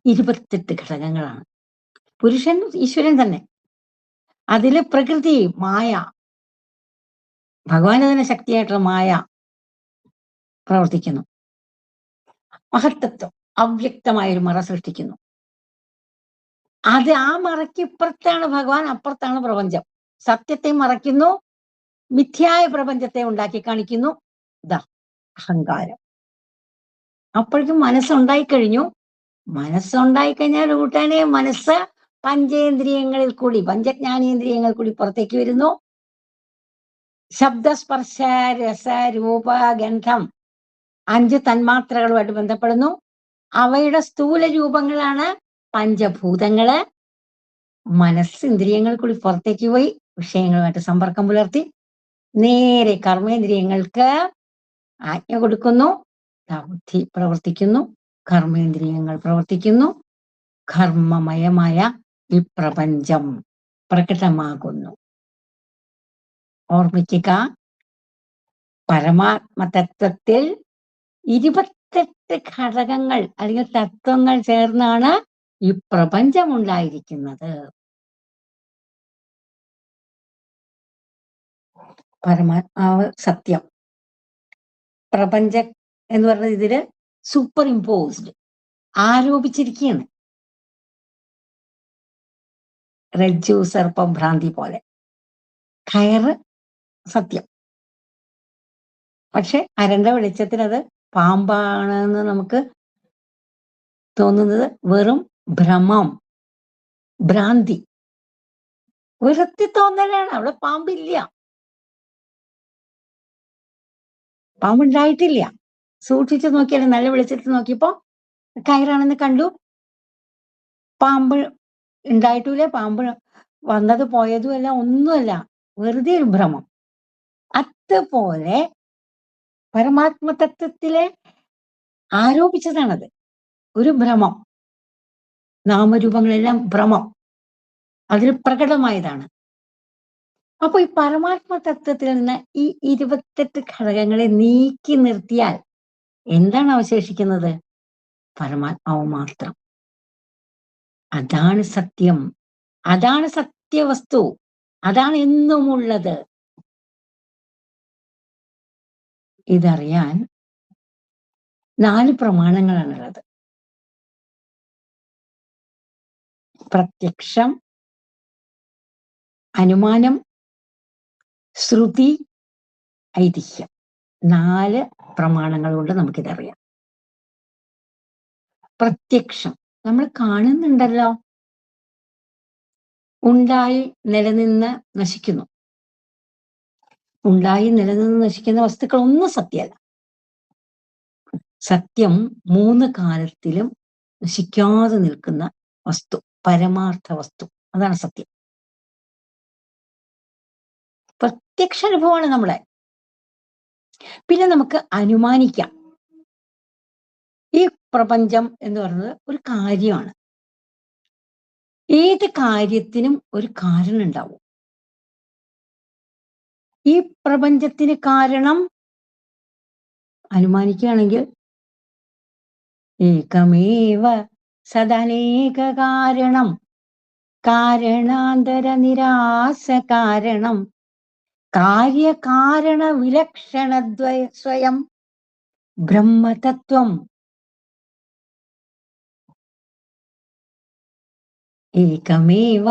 28 ഘടകങ്ങളാണ്. പുരുഷൻ ഈശ്വരൻ തന്നെ. അതില് പ്രകൃതി മായ, ഭഗവാന് തന്നെ ശക്തിയായിട്ടുള്ള മായ പ്രവർത്തിക്കുന്നു. മഹത്തത്വം അവ്യക്തമായൊരു മറ സൃഷ്ടിക്കുന്നു. അത് ആ മറയ്ക്കിപ്പുറത്താണ് ഭഗവാൻ, അപ്പുറത്താണ് പ്രപഞ്ചം. സത്യത്തെ മറയ്ക്കുന്നു, മിഥ്യായ പ്രപഞ്ചത്തെ ഉണ്ടാക്കി കാണിക്കുന്നു. ഇതാ അഹങ്കാരം. അപ്പോഴേക്കും മനസ്സുണ്ടായിക്കഴിഞ്ഞു. മനസ്സുണ്ടായിക്കഴിഞ്ഞാൽ ഉടനെ മനസ്സ് പഞ്ചേന്ദ്രിയങ്ങളിൽ കൂടി, പഞ്ചജ്ഞാനേന്ദ്രിയങ്ങൾ കൂടി പുറത്തേക്ക് വരുന്നു. ശബ്ദസ്പർശ രസ രൂപ ഗന്ധം 5 തന്മാത്രകളുമായിട്ട് ബന്ധപ്പെടുന്നു. അവയുടെ സ്ഥൂല രൂപങ്ങളാണ് പഞ്ചഭൂതങ്ങള്. മനസ്സ് ഇന്ദ്രിയങ്ങൾ കൂടി പുറത്തേക്ക് പോയി വിഷയങ്ങളുമായിട്ട് സമ്പർക്കം പുലർത്തി നേരെ കർമ്മേന്ദ്രിയങ്ങൾക്ക് ആജ്ഞ കൊടുക്കുന്നു. ബുദ്ധി പ്രവർത്തിക്കുന്നു, കർമ്മേന്ദ്രിയങ്ങൾ പ്രവർത്തിക്കുന്നു. കർമ്മമയമായ ഈ പ്രപഞ്ചം പ്രകടമാകുന്നു. ഓർമ്മിക്കുക, പരമാത്മതത്വത്തിൽ 28 ഘടകങ്ങൾ അല്ലെങ്കിൽ തത്വങ്ങൾ ചേർന്നാണ് ഈ പ്രപഞ്ചമുണ്ടായിരിക്കുന്നത്. പരമാത്മാവ് സത്യം. പ്രപഞ്ചം എന്ന് പറയുന്നത് ഇതില് സൂപ്പർ ഇമ്പോസ്ഡ്, ആരോപിച്ചിരിക്കുകയാണ്. രജ്ജു സർപ്പം ഭ്രാന്തി പോലെ. കയറ് സത്യം. പക്ഷെ അരണ്ട വെളിച്ചത്തിൽ അത് പാമ്പാണെന്ന് നമുക്ക് തോന്നുന്നത് വെറും ഭ്രമം, ഭ്രാന്തി, വെറുത്തി തോന്നലാണ്. അവിടെ പാമ്പില്ല, പാമ്പുണ്ടായിട്ടില്ല. സൂക്ഷിച്ചു നോക്കിയാൽ നല്ല വെളിച്ചത്തിൽ നോക്കിയപ്പോ കയറാണെന്ന് കണ്ടു. പാമ്പ് ഉണ്ടായിട്ടില്ല, പാമ്പ് വന്നത് പോയതുമല്ല, ഒന്നുമല്ല, വെറുതെ ഒരു ഭ്രമം. അതുപോലെ പരമാത്മതത്വത്തിലെ ആരോപിച്ചതാണത്, ഒരു ഭ്രമം. നാമരൂപങ്ങളെല്ലാം ഭ്രമം, അതിൽ പ്രകടമായതാണ്. അപ്പൊ ഈ പരമാത്മ തത്വത്തിൽ നിന്ന് ഈ 28 ഘടകങ്ങളെ നീക്കി നിർത്തിയാൽ എന്താണ് അവശേഷിക്കുന്നത്? പരമാത്മാവ് മാത്രം. അതാണ് സത്യം, അതാണ് സത്യവസ്തു, അതാണ് എന്നുമുള്ളത്. ഇതറിയാൻ 4 പ്രമാണങ്ങളാണുള്ളത്. പ്രത്യക്ഷം, അനുമാനം, ശ്രുതി, ഐതിഹ്യം. 4 പ്രമാണങ്ങൾ കൊണ്ട് നമുക്കിതറിയാം. പ്രത്യക്ഷം നമ്മൾ കാണുന്നുണ്ടല്ലോ, ഉണ്ടായി നിലനിന്ന് നശിക്കുന്നു. ഉണ്ടായി നിലനിന്ന് നശിക്കുന്ന വസ്തുക്കൾ ഒന്നും സത്യമല്ല. സത്യം 3 കാലത്തിലും നശിക്കാതെ നിൽക്കുന്ന വസ്തു, പരമാർത്ഥ വസ്തു, അതാണ് സത്യം. പ്രത്യക്ഷ അനുഭവമാണ് നമ്മളെ. പിന്നെ നമുക്ക് അനുമാനിക്കാം. ഈ പ്രപഞ്ചം എന്ന് പറയുന്നത് ഒരു കാര്യമാണ്. ഏത് കാര്യത്തിനും ഒരു കാരണം ഉണ്ടാവും. ഈ പ്രപഞ്ചത്തിന് കാരണം അനുമാനിക്കുകയാണെങ്കിൽ ഏകമേവ സദനേക കാരണം, കാരണാന്തര നിരാസ കാരണം, കാര്യകാരണ വിലക്ഷണദ്വയ സ്വയം ബ്രഹ്മതത്വം. ഏകമേവ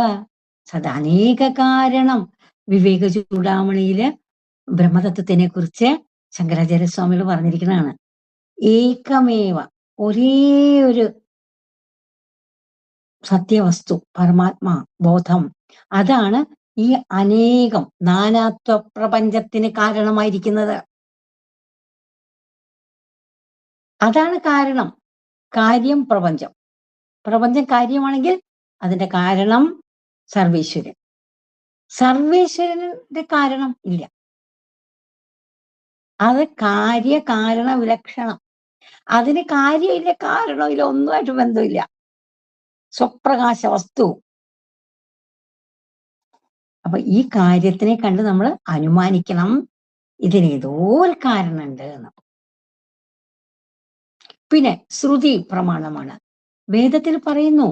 സദാനേക കാരണം. വിവേക ചൂടാമണിയില് ബ്രഹ്മതത്വത്തിനെ കുറിച്ച് ശങ്കരാചാര്യസ്വാമികൾ പറഞ്ഞിരിക്കുന്നതാണ്. ഏകമേവ, ഒരേ ഒരു സത്യവസ്തു, പരമാത്മാ ബോധം, അതാണ് ഈ അനേകം നാനാത്വ പ്രപഞ്ചത്തിന് കാരണമായിരിക്കുന്നത്. അതാണ് കാരണം. കാര്യം പ്രപഞ്ചം. പ്രപഞ്ചം കാര്യമാണെങ്കിൽ അതിന്റെ കാരണം സർവേശ്വരൻ. സർവേശ്വരന്റെ കാരണം ഇല്ല. അത് കാര്യകാരണ വിലക്ഷണം. അതിന് കാര്യമില്ല, കാരണമില്ല, ഒന്നുമായിട്ട് ബന്ധമില്ല. സ്വപ്രകാശ വസ്തു. അപ്പൊ ഈ കാര്യത്തിനെ കണ്ട് നമ്മൾ അനുമാനിക്കണം, ഇതിനേതോ ഒരു കാരണമുണ്ട് എന്ന്. പിന്നെ ശ്രുതി പ്രമാണമാണ്. വേദത്തിൽ പറയുന്നു,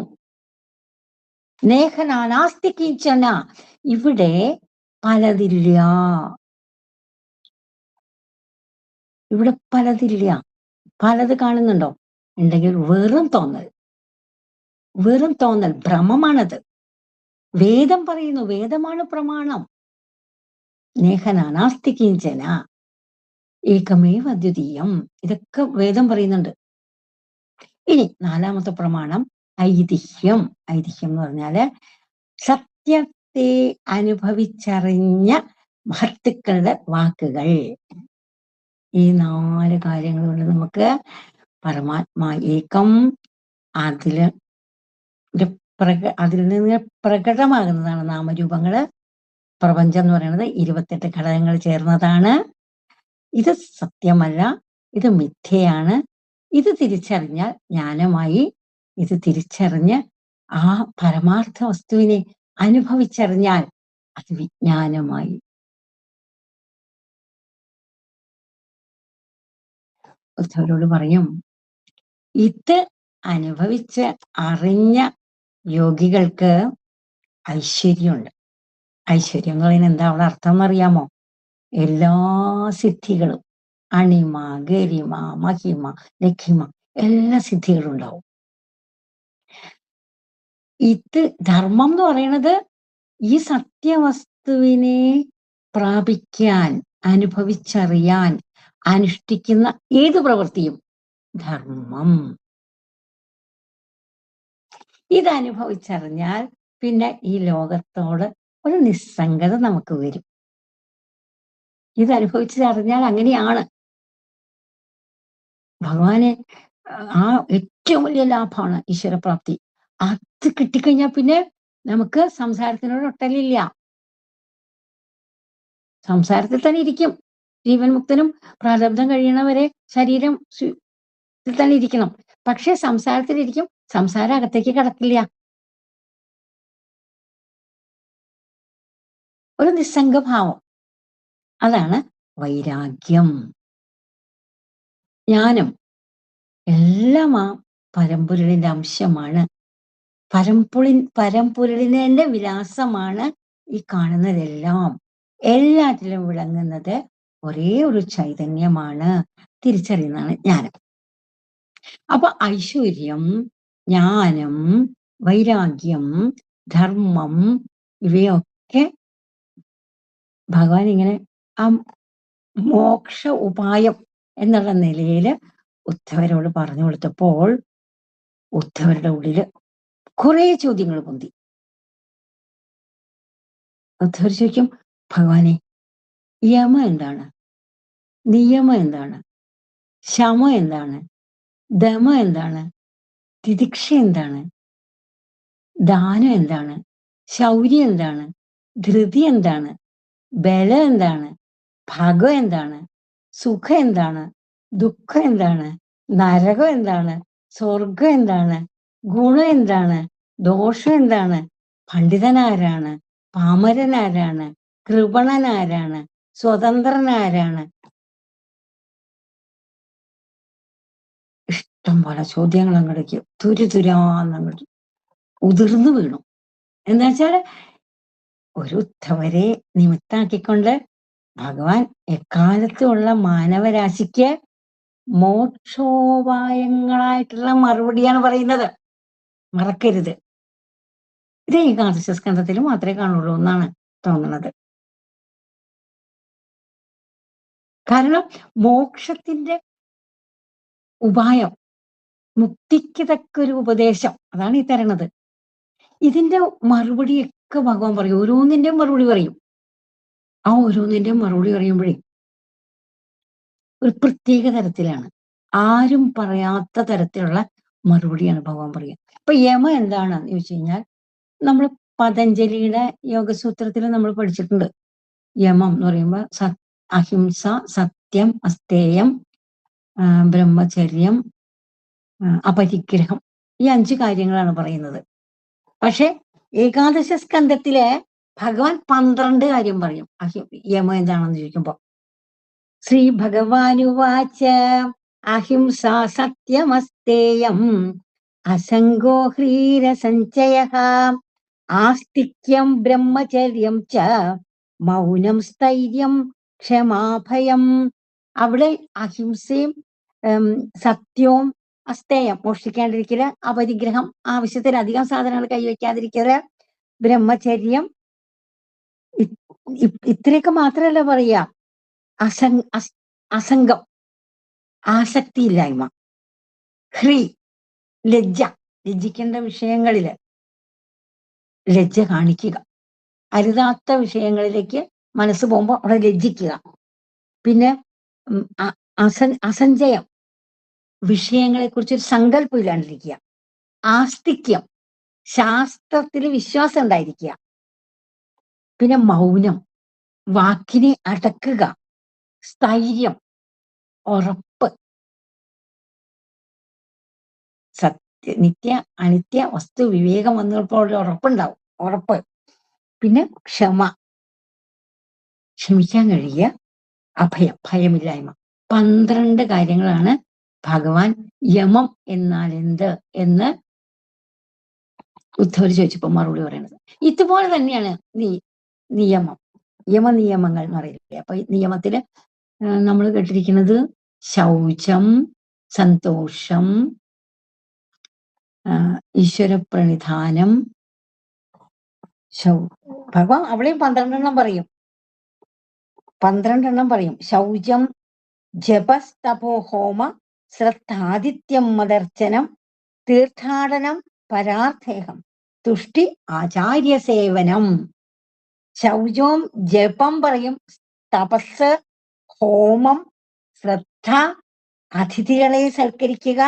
നേഹനാനാസ്തി കിഞ്ചന, ഇവിടെ പലതില്ല, ഇവിടെ പലതില്ല. പലത് കാണുന്നുണ്ടോ? ഉണ്ടെങ്കിൽ വെറും തോന്നൽ, വെറും തോന്നൽ, ഭ്രമമാണത്. വേദം പറയുന്നു, വേദമാണ് പ്രമാണം. നേഹനാനാസ്തി കിഞ്ചന ഏകമേവ അദ്വിതീയം. ഇതൊക്കെ വേദം പറയുന്നുണ്ട്. ഇനി 4ാമത്തെ പ്രമാണം ഐതിഹ്യം. ഐതിഹ്യം എന്ന് പറഞ്ഞാല് സത്യത്തെ അനുഭവിച്ചറിഞ്ഞ മഹത്തുക്കളുടെ വാക്കുകൾ. ഈ 4 കാര്യങ്ങൾ കൊണ്ട് നമുക്ക് പരമാത്മാ ഏകം, അതിൽ നിന്ന് പ്രകടമാകുന്നതാണ് നാമരൂപങ്ങള്. പ്രപഞ്ചം എന്ന് പറയുന്നത് 28 ഘടകങ്ങൾ ചേർന്നതാണ്. ഇത് സത്യമല്ല, ഇത് മിഥ്യയാണ്. ഇത് തിരിച്ചറിഞ്ഞാൽ ജ്ഞാനമായി. ഇത് തിരിച്ചറിഞ്ഞ് ആ പരമാർത്ഥ വസ്തുവിനെ അനുഭവിച്ചറിഞ്ഞാൽ അത് വിജ്ഞാനമായി. ഉദ്ധവരോട് പറയും, ഇത് അനുഭവിച്ച് അറിഞ്ഞ യോഗികൾക്ക് ഐശ്വര്യമുണ്ട്. ഐശ്വര്യം എന്ന് പറയുന്നത് എന്താ അവിടെ അർത്ഥം എന്നറിയാമോ? എല്ലാ സിദ്ധികളും, അണിമ, ഗരിമ, മഹിമ, ലഖിമ, എല്ലാ സിദ്ധികളും ഉണ്ടാവും. ഇത് ധർമ്മം എന്ന് പറയുന്നത് ഈ സത്യവസ്തുവിനെ പ്രാപിക്കാൻ, അനുഭവിച്ചറിയാൻ, അനുഷ്ഠിക്കുന്ന ഏത് പ്രവൃത്തിയും ധർമ്മം. ഇത് അനുഭവിച്ചറിഞ്ഞാൽ പിന്നെ ഈ ലോകത്തോട് ഒരു നിസ്സംഗത നമുക്ക് വരും. ഇത് അനുഭവിച്ചറിഞ്ഞാൽ അങ്ങനെയാണ്. ഭഗവാന് ആ ഏറ്റവും വലിയ ലാഭമാണ് ഈശ്വരപ്രാപ്തി. അത് കിട്ടിക്കഴിഞ്ഞാൽ പിന്നെ നമുക്ക് സംസാരത്തിനോട് ഒട്ടലില്ല. സംസാരത്തിൽ തന്നെ ഇരിക്കും. ജീവൻ മുക്തനും പ്രാരബ്ധം കഴിയണവരെ ശരീരം തന്നെ ഇരിക്കണം. പക്ഷെ സംസാരത്തിലിരിക്കും, സംസാരം അകത്തേക്ക് കടക്കില്ല. ഒരു നിസ്സംഗഭാവം, അതാണ് വൈരാഗ്യം. ജ്ഞാനം എല്ലാം ആ പരമ്പൊരുളിന്റെ അംശമാണ്. പരമ്പൊരുളിന്റെ വിലാസമാണ് ഈ കാണുന്നതെല്ലാം. എല്ലാറ്റിലും വിളങ്ങുന്നത് ഒരേ ഒരു ചൈതന്യമാണ്. തിരിച്ചറിയുന്നതാണ് ജ്ഞാനം. അപ്പൊ ഐശ്വര്യം, ജ്ഞാനം, വൈരാഗ്യം, ധർമ്മം ഇവയൊക്കെ ഭഗവാൻ ഇങ്ങനെ ആ മോക്ഷ ഉപായം എന്നുള്ള നിലയിൽ ഉദ്ധവരോട് പറഞ്ഞു കൊടുത്തപ്പോൾ ഉദ്ധവരുടെ ഉള്ളില് കുറെ ചോദ്യങ്ങൾ പൊന്തി. ഉദ്ധവർ ചോദിക്കും, ഭഗവാനെ, യമം എന്താണ്? നിയമം എന്താണ്? ശമം എന്താണ്? ദമം എന്താണ്? തിദിക്ഷ എന്താണ്? ദാനം എന്താണ്? ശൗര്യം എന്താണ്? ധൃതി എന്താണ്? ബലം എന്താണ്? ഭഗം എന്താണ്? സുഖം എന്താണ്? ദുഃഖം എന്താണ്? നരകം എന്താണ്? സ്വർഗം എന്താണ്? ഗുണം എന്താണ്? ദോഷം എന്താണ്? പണ്ഡിതനാരാണ്? പാമരനാരാണ്? കൃപണനാരാണ്? സ്വതന്ത്രനാരാണ്? ഇഷ്ടം പോലെ ചോദ്യങ്ങൾ അങ്ങോട്ടേക്ക് തുരുതുരാന്നങ്ങോട്ട് ഉതിർന്നു വീണു. എന്താ വെച്ചാൽ ഒരു ഉദ്ധവരെ നിമിത്താക്കിക്കൊണ്ട് ഭഗവാൻ എക്കാലത്തുമുള്ള മാനവരാശിക്ക് മോക്ഷോപായങ്ങളായിട്ടുള്ള മറുപടിയാണ് പറയുന്നത്. മറക്കരുത്. ഇത് ഏകാദശ സ്കന്ധത്തിൽ മാത്രമേ കാണുള്ളൂ എന്നാണ് തോന്നുന്നത്. കാരണം മോക്ഷത്തിന്റെ ഉപായം, മുക്തിക്ക് തക്കൊരു ഉപദേശം, അതാണ് ഈ തരണത്. ഇതിന്റെ മറുപടിയൊക്കെ ഭഗവാൻ പറയും. ഓരോന്നിന്റെയും മറുപടി പറയും. ആ ഓരോന്നിന്റെയും മറുപടി പറയുമ്പോഴേ ഒരു പ്രത്യേക തരത്തിലാണ്. ആരും പറയാത്ത തരത്തിലുള്ള മറുപടിയാണ് ഭഗവാൻ പറയുക. ഇപ്പൊ യമ എന്താണെന്ന് ചോദിച്ചു കഴിഞ്ഞാൽ, നമ്മൾ പതഞ്ജലിയുടെ യോഗസൂത്രത്തിൽ നമ്മൾ പഠിച്ചിട്ടുണ്ട്. യമം എന്ന് പറയുമ്പോൾ അഹിംസ, സത്യം, അസ്തേയം, ബ്രഹ്മചര്യം, അപരിഗ്രഹം, ഈ 5 കാര്യങ്ങളാണ് പറയുന്നത്. പക്ഷെ ഏകാദശ സ്കന്ധത്തിലെ ഭഗവാൻ 12 കാര്യം പറയും. യമം എന്താണെന്ന് ചോദിക്കുമ്പോ ശ്രീ ഭഗവാനുവാച അഹിംസ സത്യമസ്തേയം അസംഗോ ഹ്രീരസഞ്ചയഃ ആസ്തിക്യം ബ്രഹ്മചര്യം ച മൗനം സ്ഥൈര്യം ക്ഷമാഭയം. അവിടെ അഹിംസയും സത്യവും അസ്തേയം മോഷ്ടിക്കാണ്ടിരിക്കല്, അപരിഗ്രഹം ആവശ്യത്തിലധികം സാധനങ്ങൾ കൈവയ്ക്കാതിരിക്കല്, ബ്രഹ്മചര്യം, ഇത്രയൊക്കെ മാത്രല്ല പറയാ. അസംഗം ആസക്തിയില്ലായ്മ, ഹ്രീ ലജ്ജിക്കേണ്ട വിഷയങ്ങളില് ലജ്ജ കാണിക്കുക, അരുതാത്ത വിഷയങ്ങളിലേക്ക് മനസ്സ് പോകുമ്പോൾ അവിടെ ലജ്ജിക്കുക. പിന്നെ അസഞ്ചയം, വിഷയങ്ങളെ കുറിച്ചൊരു സങ്കല്പം ഇല്ലാണ്ടിരിക്കുക. ആസ്തിക്യം, ശാസ്ത്രത്തിൽ വിശ്വാസം ഉണ്ടായിരിക്കുക. പിന്നെ മൗനം, വാക്കിനെ അടക്കുക. സ്ഥൈര്യം, ഉറപ്പ്, നിത്യ അനിത്യ വസ്തു വിവേകം വന്നപ്പോൾ ഒരു ഉറപ്പുണ്ടാവും, ഉറപ്പ്. പിന്നെ ക്ഷമ, ക്ഷമിക്കാൻ കഴിയുക. അഭയം, ഭയമില്ലായ്മ. 12 കാര്യങ്ങളാണ് ഭഗവാൻ യമം എന്നാൽ എന്ത് എന്ന് ഉദ്ധവര് ചോദിച്ചപ്പോ മറുപടി പറയണത്. ഇതുപോലെ തന്നെയാണ് നിയമം. യമനിയമങ്ങൾ എന്ന് പറയില്ലേ. അപ്പൊ ഈ നിയമത്തില് നമ്മൾ കേട്ടിരിക്കുന്നത് ശൗചം, സന്തോഷം, ഈശ്വരപ്രണിധാനം. ഭഗവാൻ അവിടെയും 12 പറയും. 12 പറയും. ശൗചം, ജപസ്തപോ ഹോമ, ശ്രദ്ധാദിത്യം മദർച്ചനം, തീർത്ഥാടനം, പരാർത്ഥേഹം, തുഷ്ടി, ആചാര്യസേവനം. ശൗചവും ജപം പറയും, തപസ്, ഹോമം, ശ്രദ്ധ, അതിഥികളെ സൽക്കരിക്കുക,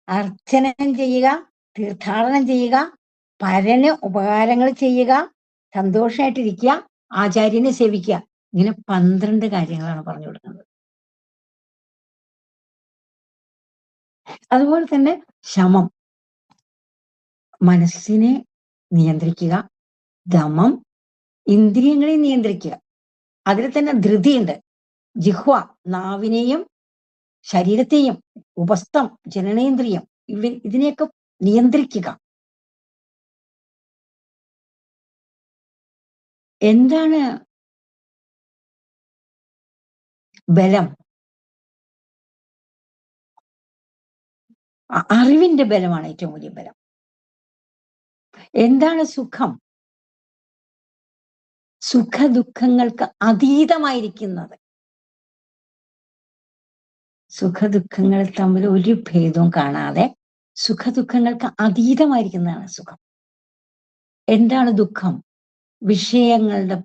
അർച്ചനം ചെയ്യുക, തീർത്ഥാടനം ചെയ്യുക, പരന് ഉപകാരങ്ങൾ ചെയ്യുക, സന്തോഷമായിട്ടിരിക്കുക, ആചാര്യനെ സേവിക്കുക. ഇങ്ങനെ 12 കാര്യങ്ങളാണ് പറഞ്ഞു കൊടുക്കുന്നത്. അതുപോലെ തന്നെ ശമം, മനസ്സിനെ നിയന്ത്രിക്കുക. ദമം, ഇന്ദ്രിയങ്ങളെ നിയന്ത്രിക്കുക. അതിൽ തന്നെ ധൃതിയുണ്ട്. ജിഹ്വ, നാവിനെയും ശരീരത്തെയും. ഉപസ്ഥം, ജനനേന്ദ്രിയം, ഇതിനെയൊക്കെ നിയന്ത്രിക്കുക. എന്താണ് ബലം? അറിവിന്റെ ബലമാണ് ഏറ്റവും വലിയ ബലം. എന്താണ് സുഖം? സുഖദുഃഖങ്ങൾക്ക് അതീതമായിരിക്കുന്നത്. സുഖദുഃഖങ്ങൾ തമ്മിൽ ഒരു ഭേദവും കാണാതെ സുഖദുഃഖങ്ങൾക്ക് അതീതമായിരിക്കുന്നതാണ് സുഖം. എന്താണ് ദുഃഖം? വിഷയങ്ങളുടെ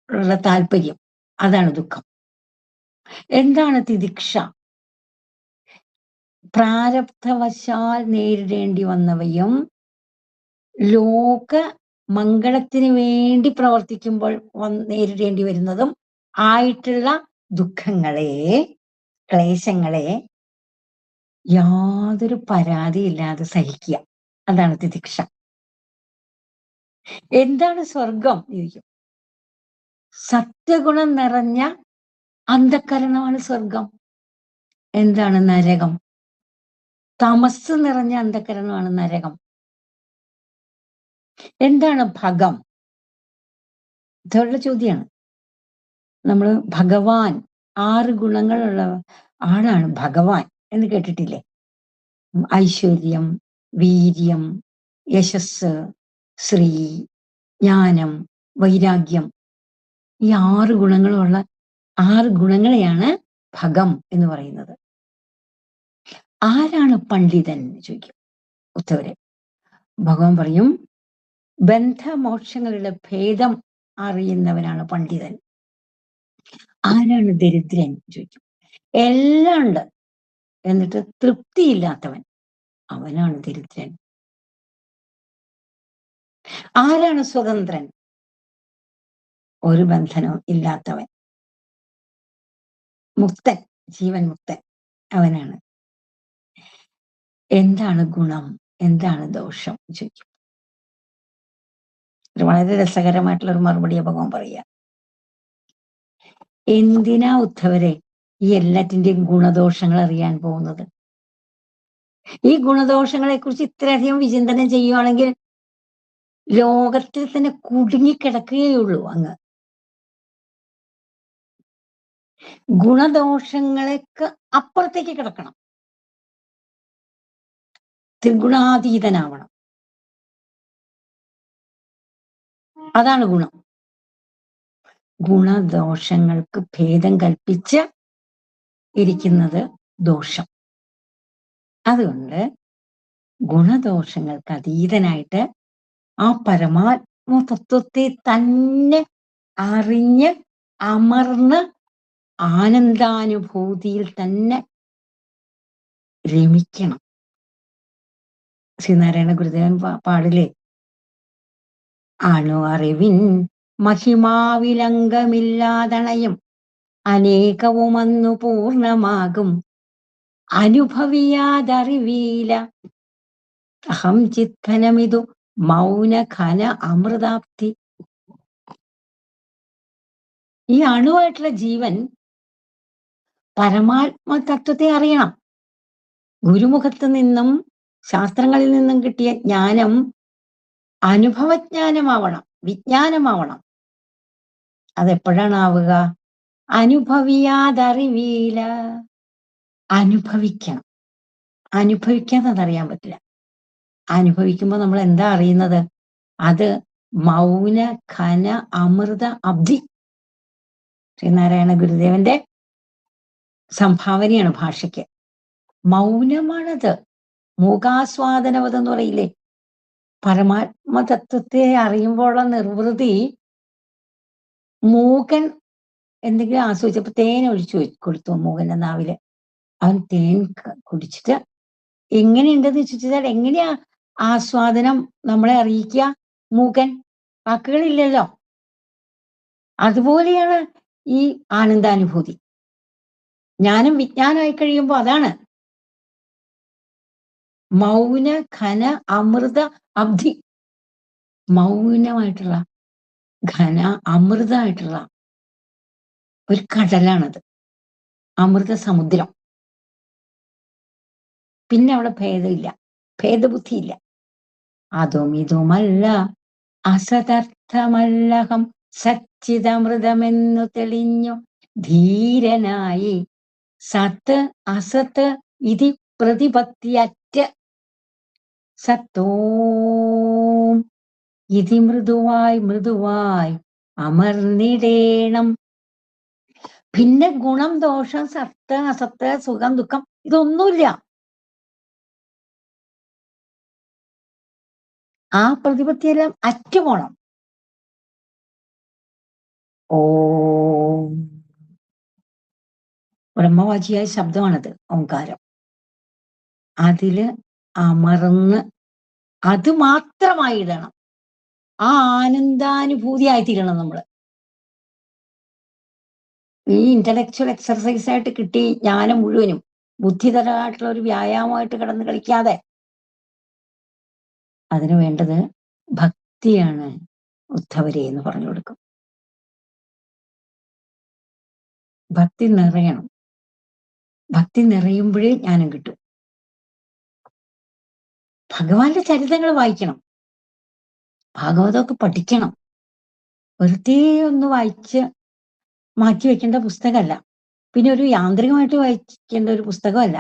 ഉള്ള താല്പര്യം, അതാണ് ദുഃഖം. എന്താണ് തിതിക്ഷ? പ്രാരബ്ധവശാൽ നേരിടേണ്ടി വന്നവയും ലോക മംഗളത്തിന് വേണ്ടി പ്രവർത്തിക്കുമ്പോൾ നേരിടേണ്ടി വരുന്നതും ആയിട്ടുള്ള ദുഃഖങ്ങളെ, ക്ലേശങ്ങളെ യാതൊരു പരാതിയില്ലാതെ സഹിക്കുക. അതാണ് തിതിക്ഷ. എന്താണ് സ്വർഗം ചോദിക്കും. സത്യഗുണം നിറഞ്ഞ അന്ധക്കരണമാണ് സ്വർഗം. എന്താണ് നരകം? തമസ് നിറഞ്ഞ അന്ധക്കരണമാണ് നരകം. എന്താണ് ഭഗം? ഇതുള്ള ചോദ്യമാണ്. നമ്മൾ ഭഗവാൻ, 6 ഗുണങ്ങളുള്ള ആളാണ് ഭഗവാൻ എന്ന് കേട്ടിട്ടില്ലേ? ഐശ്വര്യം, വീര്യം, യശസ്, ശ്രീ, ജ്ഞാനം, വൈരാഗ്യം. ഈ 6 ഗുണങ്ങളുള്ള 6 ഗുണങ്ങളെയാണ് ഭഗം എന്ന് പറയുന്നത്. ആരാണ് പണ്ഡിതൻ ചോദിക്കും ഉദ്ധവരെ. ഭഗവാൻ പറയും, ബന്ധമോക്ഷങ്ങളുടെ ഭേദം അറിയുന്നവനാണ് പണ്ഡിതൻ. ആരാണ് ദരിദ്രൻ ചോദിക്കും. എല്ലാം ഉണ്ട് എന്നിട്ട് തൃപ്തിയില്ലാത്തവൻ, അവനാണ് ദരിദ്രൻ. ആരാണ് സ്വതന്ത്രൻ? ഒരു ബന്ധനവും ഇല്ലാത്തവൻ, മുക്തൻ, ജീവൻ മുക്തൻ, അവനാണ്. എന്താണ് ഗുണം, എന്താണ് ദോഷം ചോദിക്കും. വളരെ രസകരമായിട്ടുള്ള ഒരു മറുപടിയെ ഭഗവാൻ പറയുക. എന്തിനാ ഉദ്ധവരെ ഈ എല്ലാറ്റിന്റെയും ഗുണദോഷങ്ങൾ അറിയാൻ പോകുന്നത്? ഈ ഗുണദോഷങ്ങളെ കുറിച്ച് ഇത്രയധികം വിചിന്തനം ചെയ്യുവാണെങ്കിൽ ലോകത്തിൽ തന്നെ കുടുങ്ങിക്കിടക്കുകയുള്ളൂ അങ്ങ്. ഗുണദോഷങ്ങൾക്ക് അപ്പുറത്തേക്ക് കിടക്കണം. ത്രിഗുണാതീതനാവണം. അതാണ് ഗുണം. ഗുണദോഷങ്ങൾക്ക് ഭേദം കൽപ്പിച്ച് ഇരിക്കുന്നത് ദോഷം. അതുകൊണ്ട് ഗുണദോഷങ്ങൾക്ക് അതീതനായിട്ട് ആ പരമാത്മ തത്വത്തെ തന്നെ അറിഞ്ഞ് അമർന്ന് ആനന്ദാനുഭൂതിയിൽ തന്നെ രമിക്കണം. ശ്രീനാരായണ ഗുരുദേവൻ പാടില്ലേ, അണു അറിവിൻ മഹിമാവിലംഗമില്ലാതണയും അനേകവും അന്നു പൂർണ്ണമാകും അനുഭവിയാതറിവീല അഹം ചിത്ഘനമിതു മൗനഘന അമൃതാപ്തി. ഈ അണുവായിട്ടുള്ള ജീവൻ പരമാത്മ തത്വത്തെ അറിയണം. ഗുരുമുഖത്ത് നിന്നും ശാസ്ത്രങ്ങളിൽ നിന്നും കിട്ടിയ ജ്ഞാനം അനുഭവജ്ഞാനമാവണം, വിജ്ഞാനമാവണം. അതെപ്പോഴാണാവുക? അനുഭവിയാതറിവീല. അനുഭവിക്കണം. അനുഭവിക്കാതെ അതറിയാൻ പറ്റില്ല. അനുഭവിക്കുമ്പോൾ നമ്മൾ എന്താ അറിയുന്നത്? അത് മൗന ഘന അമൃത അബ്ധി. ശ്രീനാരായണ ഗുരുദേവന്റെ സംഭാവനയാണ് ഭാഷയ്ക്ക്. മൗനമാണത്. മൂകാസ്വാദനവത് എന്ന് പറയില്ലേ? പരമാത്മതത്വത്തെ അറിയുമ്പോഴുള്ള നിർവൃതി. മൂകൻ എന്തെങ്കിലും ആസ്വദിച്ചപ്പോ തേൻ ഒഴിച്ചു കൊടുത്തു മൂകന്റെ നാവില്. അവൻ തേൻ കുടിച്ചിട്ട് എങ്ങനെയുണ്ടെന്ന് ചോദിച്ചാൽ എങ്ങനെയാ ആസ്വാദനം നമ്മളെ അറിയിക്കുക? മൂകൻ, വാക്കുകളില്ലല്ലോ. അതുപോലെയാണ് ഈ ആനന്ദാനുഭൂതി. ജ്ഞാനം വിജ്ഞാനമായി കഴിയുമ്പോൾ അതാണ് മൗന ഘന അമൃത അബ്ധി. മൗനമായിട്ടുള്ള ഘന അമൃതമായിട്ടുള്ള ഒരു കടലാണത്, അമൃത സമുദ്രം. പിന്നെ അവിടെ ഭേദമില്ല, ഭേദബുദ്ധിയില്ല. അതും ഇതുമല്ല അസതർത്ഥമല്ലഹം സച്ചിദമൃതമെന്നു തെളിഞ്ഞു ധീരനായി സത്ത് അസത്ത് ഇതി പ്രതിപത്തിയറ്റ് സത്തോം ഇതി മൃദുവായി അമർന്നിടേണം. പിന്നെ ഗുണം ദോഷം സത്ത് അസത്ത് സുഖം ദുഃഖം ഇതൊന്നുമില്ല. ആ പ്രതിപത്തിയെല്ലാം അറ്റുപോണം. ഓം ബ്രഹ്മവാചിയായ ശബ്ദമാണത്, ഓംകാരം. അതില് അമർന്ന് അത് മാത്രമായിടണം. ആ ആനന്ദാനുഭൂതി ആയിത്തീരണം നമ്മള്. ഈ ഇന്റലക്ച്വൽ എക്സർസൈസ് ആയിട്ട് കിട്ടി ജ്ഞാനം മുഴുവനും ബുദ്ധിതരമായിട്ടുള്ള ഒരു വ്യായാമമായിട്ട് കിടന്ന് കളിക്കാതെ അതിന് വേണ്ടത് ഭക്തിയാണ്. ഉദ്ധവരെ എന്ന് പറഞ്ഞു കൊടുക്കും. ഭക്തി നിറയണം. ഭക്തി നിറയുമ്പോഴേ ജ്ഞാനം കിട്ടും. ഭഗവാന്റെ ചരിതങ്ങൾ വായിക്കണം, ഭാഗവതമൊക്കെ പഠിക്കണം. വെറുതെ ഒന്ന് വായിച്ച് മാറ്റി വെക്കേണ്ട പുസ്തകമല്ല. പിന്നെ ഒരു യാന്ത്രികമായിട്ട് വായിക്കേണ്ട ഒരു പുസ്തകമല്ല.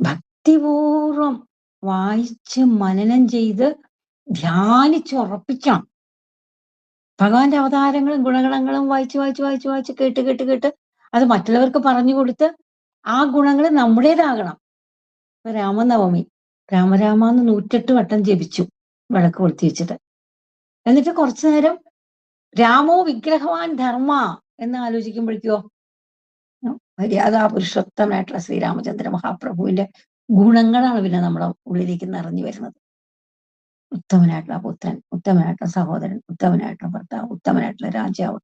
ഭക്തിപൂർവം വായിച്ച് മനനം ചെയ്ത് ധ്യാനിച്ചുറപ്പിക്കണം. ഭഗവാന്റെ അവതാരങ്ങളും ഗുണഗണങ്ങളും വായിച്ച് കേട്ട് അത് മറ്റുള്ളവർക്ക് പറഞ്ഞു കൊടുത്ത് ആ ഗുണങ്ങൾ നമ്മുടേതാകണം. ഇപ്പൊ രാമനവമി രാമരാമാന്ന് 108 വട്ടം ജപിച്ചു വിളക്ക് കൊളുത്തി വെച്ചിട്ട്. എന്നിട്ട് കുറച്ചു നേരം രാമോ വിഗ്രഹവാൻ ധർമ്മ എന്ന് ആലോചിക്കുമ്പോഴേക്കോ മര്യാദാ പുരുഷോത്തമനായിട്ടുള്ള ശ്രീരാമചന്ദ്ര മഹാപ്രഭുവിന്റെ ഗുണങ്ങളാണ് പിന്നെ നമ്മുടെ ഉള്ളിലേക്ക് നിറഞ്ഞു വരുന്നത്. ഉത്തമനായിട്ടുള്ള പുത്രൻ, ഉത്തമനായിട്ടുള്ള സഹോദരൻ, ഉത്തമനായിട്ടുള്ള ഭർത്താവ്, ഉത്തമനായിട്ടുള്ള രാജാവ്,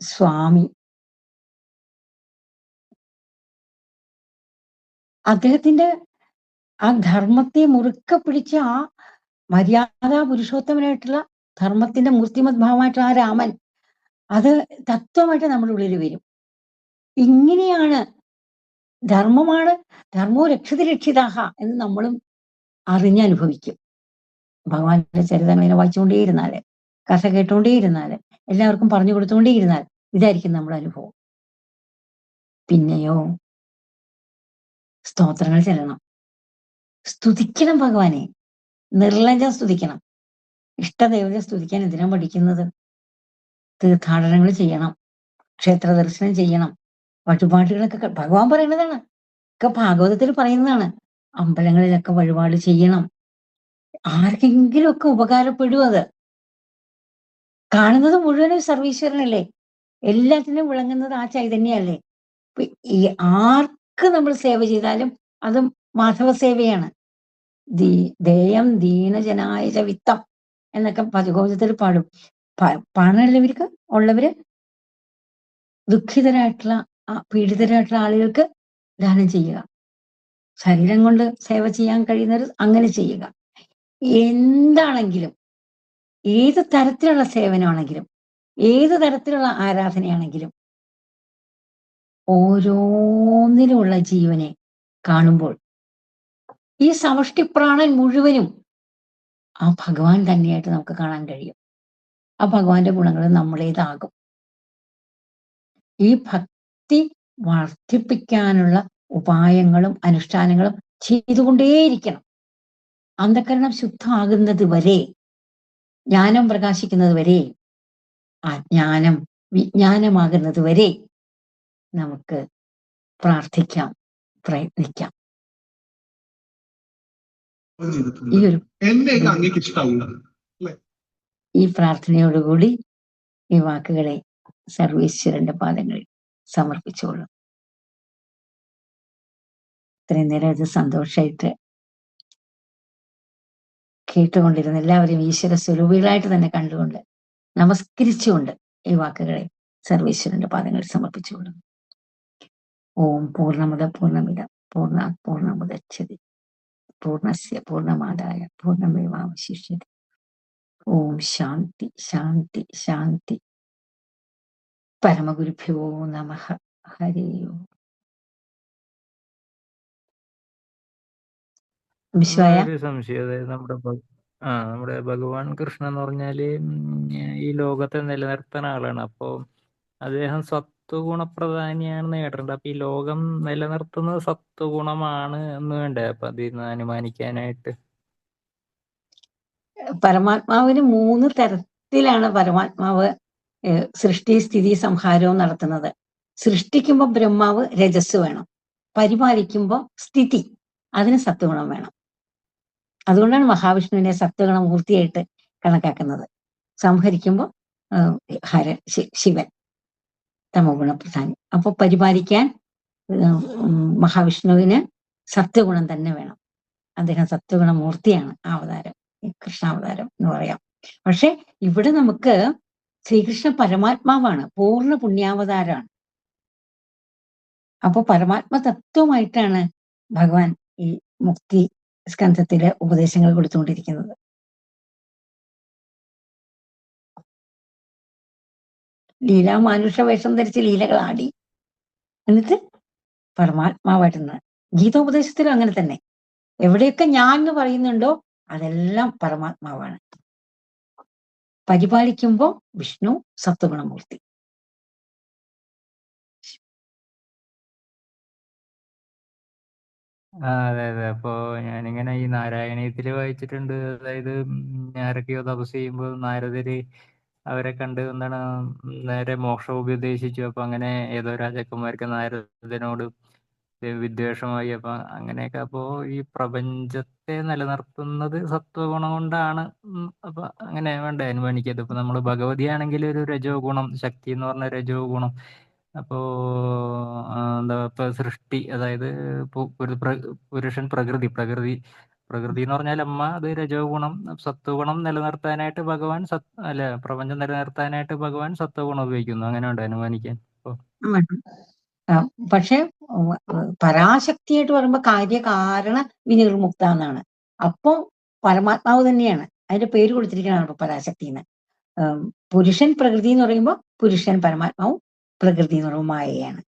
സ്വാമി. അദ്ദേഹത്തിന്റെ ആ ധർമ്മത്തെ മുറുക്കെ പിടിച്ച ആ മര്യാദാ പുരുഷോത്തമനായിട്ടുള്ള ധർമ്മത്തിന്റെ മൂർത്തിമത് ഭാവമായിട്ടുള്ള ആ രാമൻ, അത് തത്വമായിട്ട് നമ്മുടെ ഉള്ളിൽ വരും. ഇങ്ങനെയാണ് ധർമ്മമാണ്, ധർമ്മോ രക്ഷതി രക്ഷിതാഹ എന്ന് നമ്മളും അറിഞ്ഞനുഭവിക്കും. ഭഗവാന്റെ ചരിതങ്ങളിനെ വായിച്ചുകൊണ്ടേയിരുന്നാല്, കഥ കേട്ടുകൊണ്ടേയിരുന്നാല്, എല്ലാവർക്കും പറഞ്ഞു കൊടുത്തുകൊണ്ടേയിരുന്നാൽ ഇതായിരിക്കും നമ്മുടെ അനുഭവം. പിന്നെയോ സ്തോത്രങ്ങൾ ചെല്ലണം, സ്തുതിക്കണം ഭഗവാനെ, നിർലജ്ജം സ്തുതിക്കണം. ഇഷ്ടദേവതയെ സ്തുതിക്കാൻ എന്തിനാ പഠിക്കുന്നത്? തീർത്ഥാടനങ്ങൾ ചെയ്യണം, ക്ഷേത്ര ദർശനം ചെയ്യണം, വഴിപാടുകളൊക്കെ ഭഗവാൻ പറയുന്നതാണ്, ഒക്കെ ഭാഗവതത്തിൽ പറയുന്നതാണ്. അമ്പലങ്ങളിലൊക്കെ വഴിപാട് ചെയ്യണം. ആർക്കെങ്കിലും ഒക്കെ ഉപകാരപ്പെടും. അത് കാണുന്നത് മുഴുവനും സർവീശ്വരനല്ലേ, എല്ലാത്തിനും വിളങ്ങുന്നത് ആ ചൈതന്യല്ലേ. ഈ ആർക്ക് നമ്മൾ സേവ ചെയ്താലും അത് മാധവ സേവയാണ്. ദേയം ദീനജനായ വിത്തം എന്നൊക്കെ ഭജഗോവിന്ദത്തിൽ പാടും. പണമുള്ളവർക്ക് ഉള്ളവര് ദുഃഖിതരായിട്ടുള്ള പീഡിതരായിട്ടുള്ള ആളുകൾക്ക് ദാനം ചെയ്യുക. ശരീരം കൊണ്ട് സേവ ചെയ്യാൻ കഴിയുന്നവർ അങ്ങനെ ചെയ്യുക. എന്താണെങ്കിലും, ഏത് തരത്തിലുള്ള സേവനമാണെങ്കിലും, ഏത് തരത്തിലുള്ള ആരാധനയാണെങ്കിലും ഓരോന്നിലുമുള്ള ജീവനെ കാണുമ്പോൾ ഈ സമഷ്ടിപ്രാണൻ മുഴുവനും ആ ഭഗവാൻ തന്നെയായിട്ട് നമുക്ക് കാണാൻ കഴിയും. ആ ഭഗവാന്റെ ഗുണങ്ങൾ നമ്മുടേതാകും. ഈ ഭക്തി വർദ്ധിപ്പിക്കാനുള്ള ഉപായങ്ങളും അനുഷ്ഠാനങ്ങളും ചെയ്തുകൊണ്ടേയിരിക്കണം. അന്ധകരണം ശുദ്ധമാകുന്നത് വരെ, ജ്ഞാനം പ്രകാശിക്കുന്നത് വരെ, അജ്ഞാനം വിജ്ഞാനമാകുന്നത് വരെ നമുക്ക് പ്രാർത്ഥിക്കാം, പ്രയത്നിക്കാം. ഈ ഒരു ഈ പ്രാർത്ഥനയോടുകൂടി ഈ വാക്കുകളെ സർവീശ്വരന്റെ പാദങ്ങളിൽ സമർപ്പിച്ചോളൂ. ഇത്രയും നേരം ഇത് സന്തോഷമായിട്ട് കേട്ടുകൊണ്ടിരുന്ന എല്ലാവരെയും ഈശ്വര സ്വരൂപികളായിട്ട് തന്നെ കണ്ടുകൊണ്ട് നമസ്കരിച്ചുകൊണ്ട് ഈ വാക്കുകളെ സർവീശ്വരന്റെ പാദങ്ങളിൽ സമർപ്പിച്ചുകൊള്ളും. ഓം പൂർണ്ണമുദ പൂർണ്ണമിദ പൂർണ്ണാത് പൂർണ്ണമുദച്ഛതി പൂർണ്ണസ്യ പൂർണ്ണമാദായ പൂർണ്ണമേവാവശിഷ്യതി. ഓം ശാന്തി ശാന്തി ശാന്തി. പരമഗുരുഭ്യോ നമഃ. ഹരി ഓം. ഒരു സംശയം, അതായത് നമ്മുടെ ഭഗവാൻ കൃഷ്ണൻ എന്ന് പറഞ്ഞാല് ഈ ലോകത്തെ നിലനിർത്തുന്ന ആളാണ്. അപ്പോ അദ്ദേഹം സത്വഗുണപ്രധാനിയാണെന്ന് കേട്ടിട്ടുണ്ട്. അപ്പൊ ഈ ലോകം നിലനിർത്തുന്നത് സത്വഗുണമാണ് എന്ന് വേണ്ടേ അപ്പൊ അതിൽ നിന്ന് അനുമാനിക്കാനായിട്ട്? പരമാത്മാവിന് 3 തരത്തിലാണ് പരമാത്മാവ് സൃഷ്ടി സ്ഥിതി സംഹാരവും നടത്തുന്നത്. സൃഷ്ടിക്കുമ്പോൾ ബ്രഹ്മാവ് രജസ് വേണം, പരിപാലിക്കുമ്പോൾ സ്ഥിതി, അതിന് സത്വഗുണം വേണം. അതുകൊണ്ടാണ് മഹാവിഷ്ണുവിനെ സത്വഗുണമൂർത്തിയായിട്ട് കണക്കാക്കുന്നത്. സംഹരിക്കുമ്പോൾ ശിവൻ തമോഗുണപ്രധാനി. അപ്പൊ പരിപാലിക്കാൻ മഹാവിഷ്ണുവിന് സത്വഗുണം തന്നെ വേണം. അദ്ദേഹം സത്വഗുണമൂർത്തിയാണ്. ആ അവതാരം കൃഷ്ണാവതാരം എന്ന് പറയാം. പക്ഷെ ഇവിടെ നമുക്ക് ശ്രീകൃഷ്ണ പരമാത്മാവാണ്, പൂർണ്ണ പുണ്യാവതാരമാണ്. അപ്പൊ പരമാത്മ തത്വമായിട്ടാണ് ഭഗവാൻ ഈ മുക്തി സ്കന്ധത്തിലെ ഉപദേശങ്ങൾ കൊടുത്തുകൊണ്ടിരിക്കുന്നത്. ലീലാമാനുഷ വേഷം ധരിച്ച് ലീലകൾ ആടി, എന്നിട്ട് പരമാത്മാവായിട്ടുണ്ട്. ഗീതോപദേശത്തിലും അങ്ങനെ തന്നെ. എവിടെയൊക്കെ ഞാൻ എന്ന് പറയുന്നുണ്ടോ അതെല്ലാം പരമാത്മാവാണ്. പരിപാലിക്കുമ്പോ വിഷ്ണു സത്വഗുണമൂർത്തി. അതെ അതെ. അപ്പോ ഞാനിങ്ങനെ ഈ നാരായണീയത്തില് വായിച്ചിട്ടുണ്ട്. അതായത് ആരൊക്കെയോ തപസ് ചെയ്യുമ്പോൾ നാരദര് അവരെ കണ്ട് എന്താണ് നേരെ മോക്ഷം ഉപദേശിച്ചു. അപ്പൊ അങ്ങനെ ഏതോ രാജാക്കന്മാർക്ക് നാരദനോട് വിദ്വേഷമായി. അപ്പൊ അങ്ങനെയൊക്കെ. അപ്പോ ഈ പ്രപഞ്ചത്തെ നിലനിർത്തുന്നത് സത്വഗുണം കൊണ്ടാണ്. അപ്പൊ അങ്ങനെ വേണ്ട അനുമാനിക്കത്. ഇപ്പൊ നമ്മള് ഭഗവതി ആണെങ്കിൽ ഒരു രജോ ഗുണം, ശക്തി എന്ന് പറഞ്ഞ രജോ ഗുണം. അപ്പോ എന്താ ഇപ്പൊ സൃഷ്ടി, അതായത് ഒരു പുരുഷൻ പ്രകൃതി എന്ന് പറഞ്ഞാൽ അമ്മ, അത് രജോ ഗുണം. സത്വഗുണം നിലനിർത്താനായിട്ട് ഭഗവാൻ പ്രപഞ്ചം നിലനിർത്താനായിട്ട് ഭഗവാൻ സത്വഗുണം ഉപയോഗിക്കുന്നു. അങ്ങനെ ഉണ്ട് അനുമാനിക്കാൻ. പക്ഷെ പരാശക്തിയായിട്ട് പറയുമ്പോ കാര്യകാരണ വിനിർമുക്ത എന്നാണ്. അപ്പോ പരമാത്മാവ് തന്നെയാണ്. അതിന്റെ പേര് കൊടുത്തിരിക്കുന്നതാണ് ഇപ്പൊ പരാശക്തിന്ന്. പുരുഷൻ പ്രകൃതി എന്ന് പറയുമ്പോൾ പുരുഷൻ പരമാത്മാവും, പ്രകൃതി എന്ന് പറയുമ്പോൾ മായയാണ്.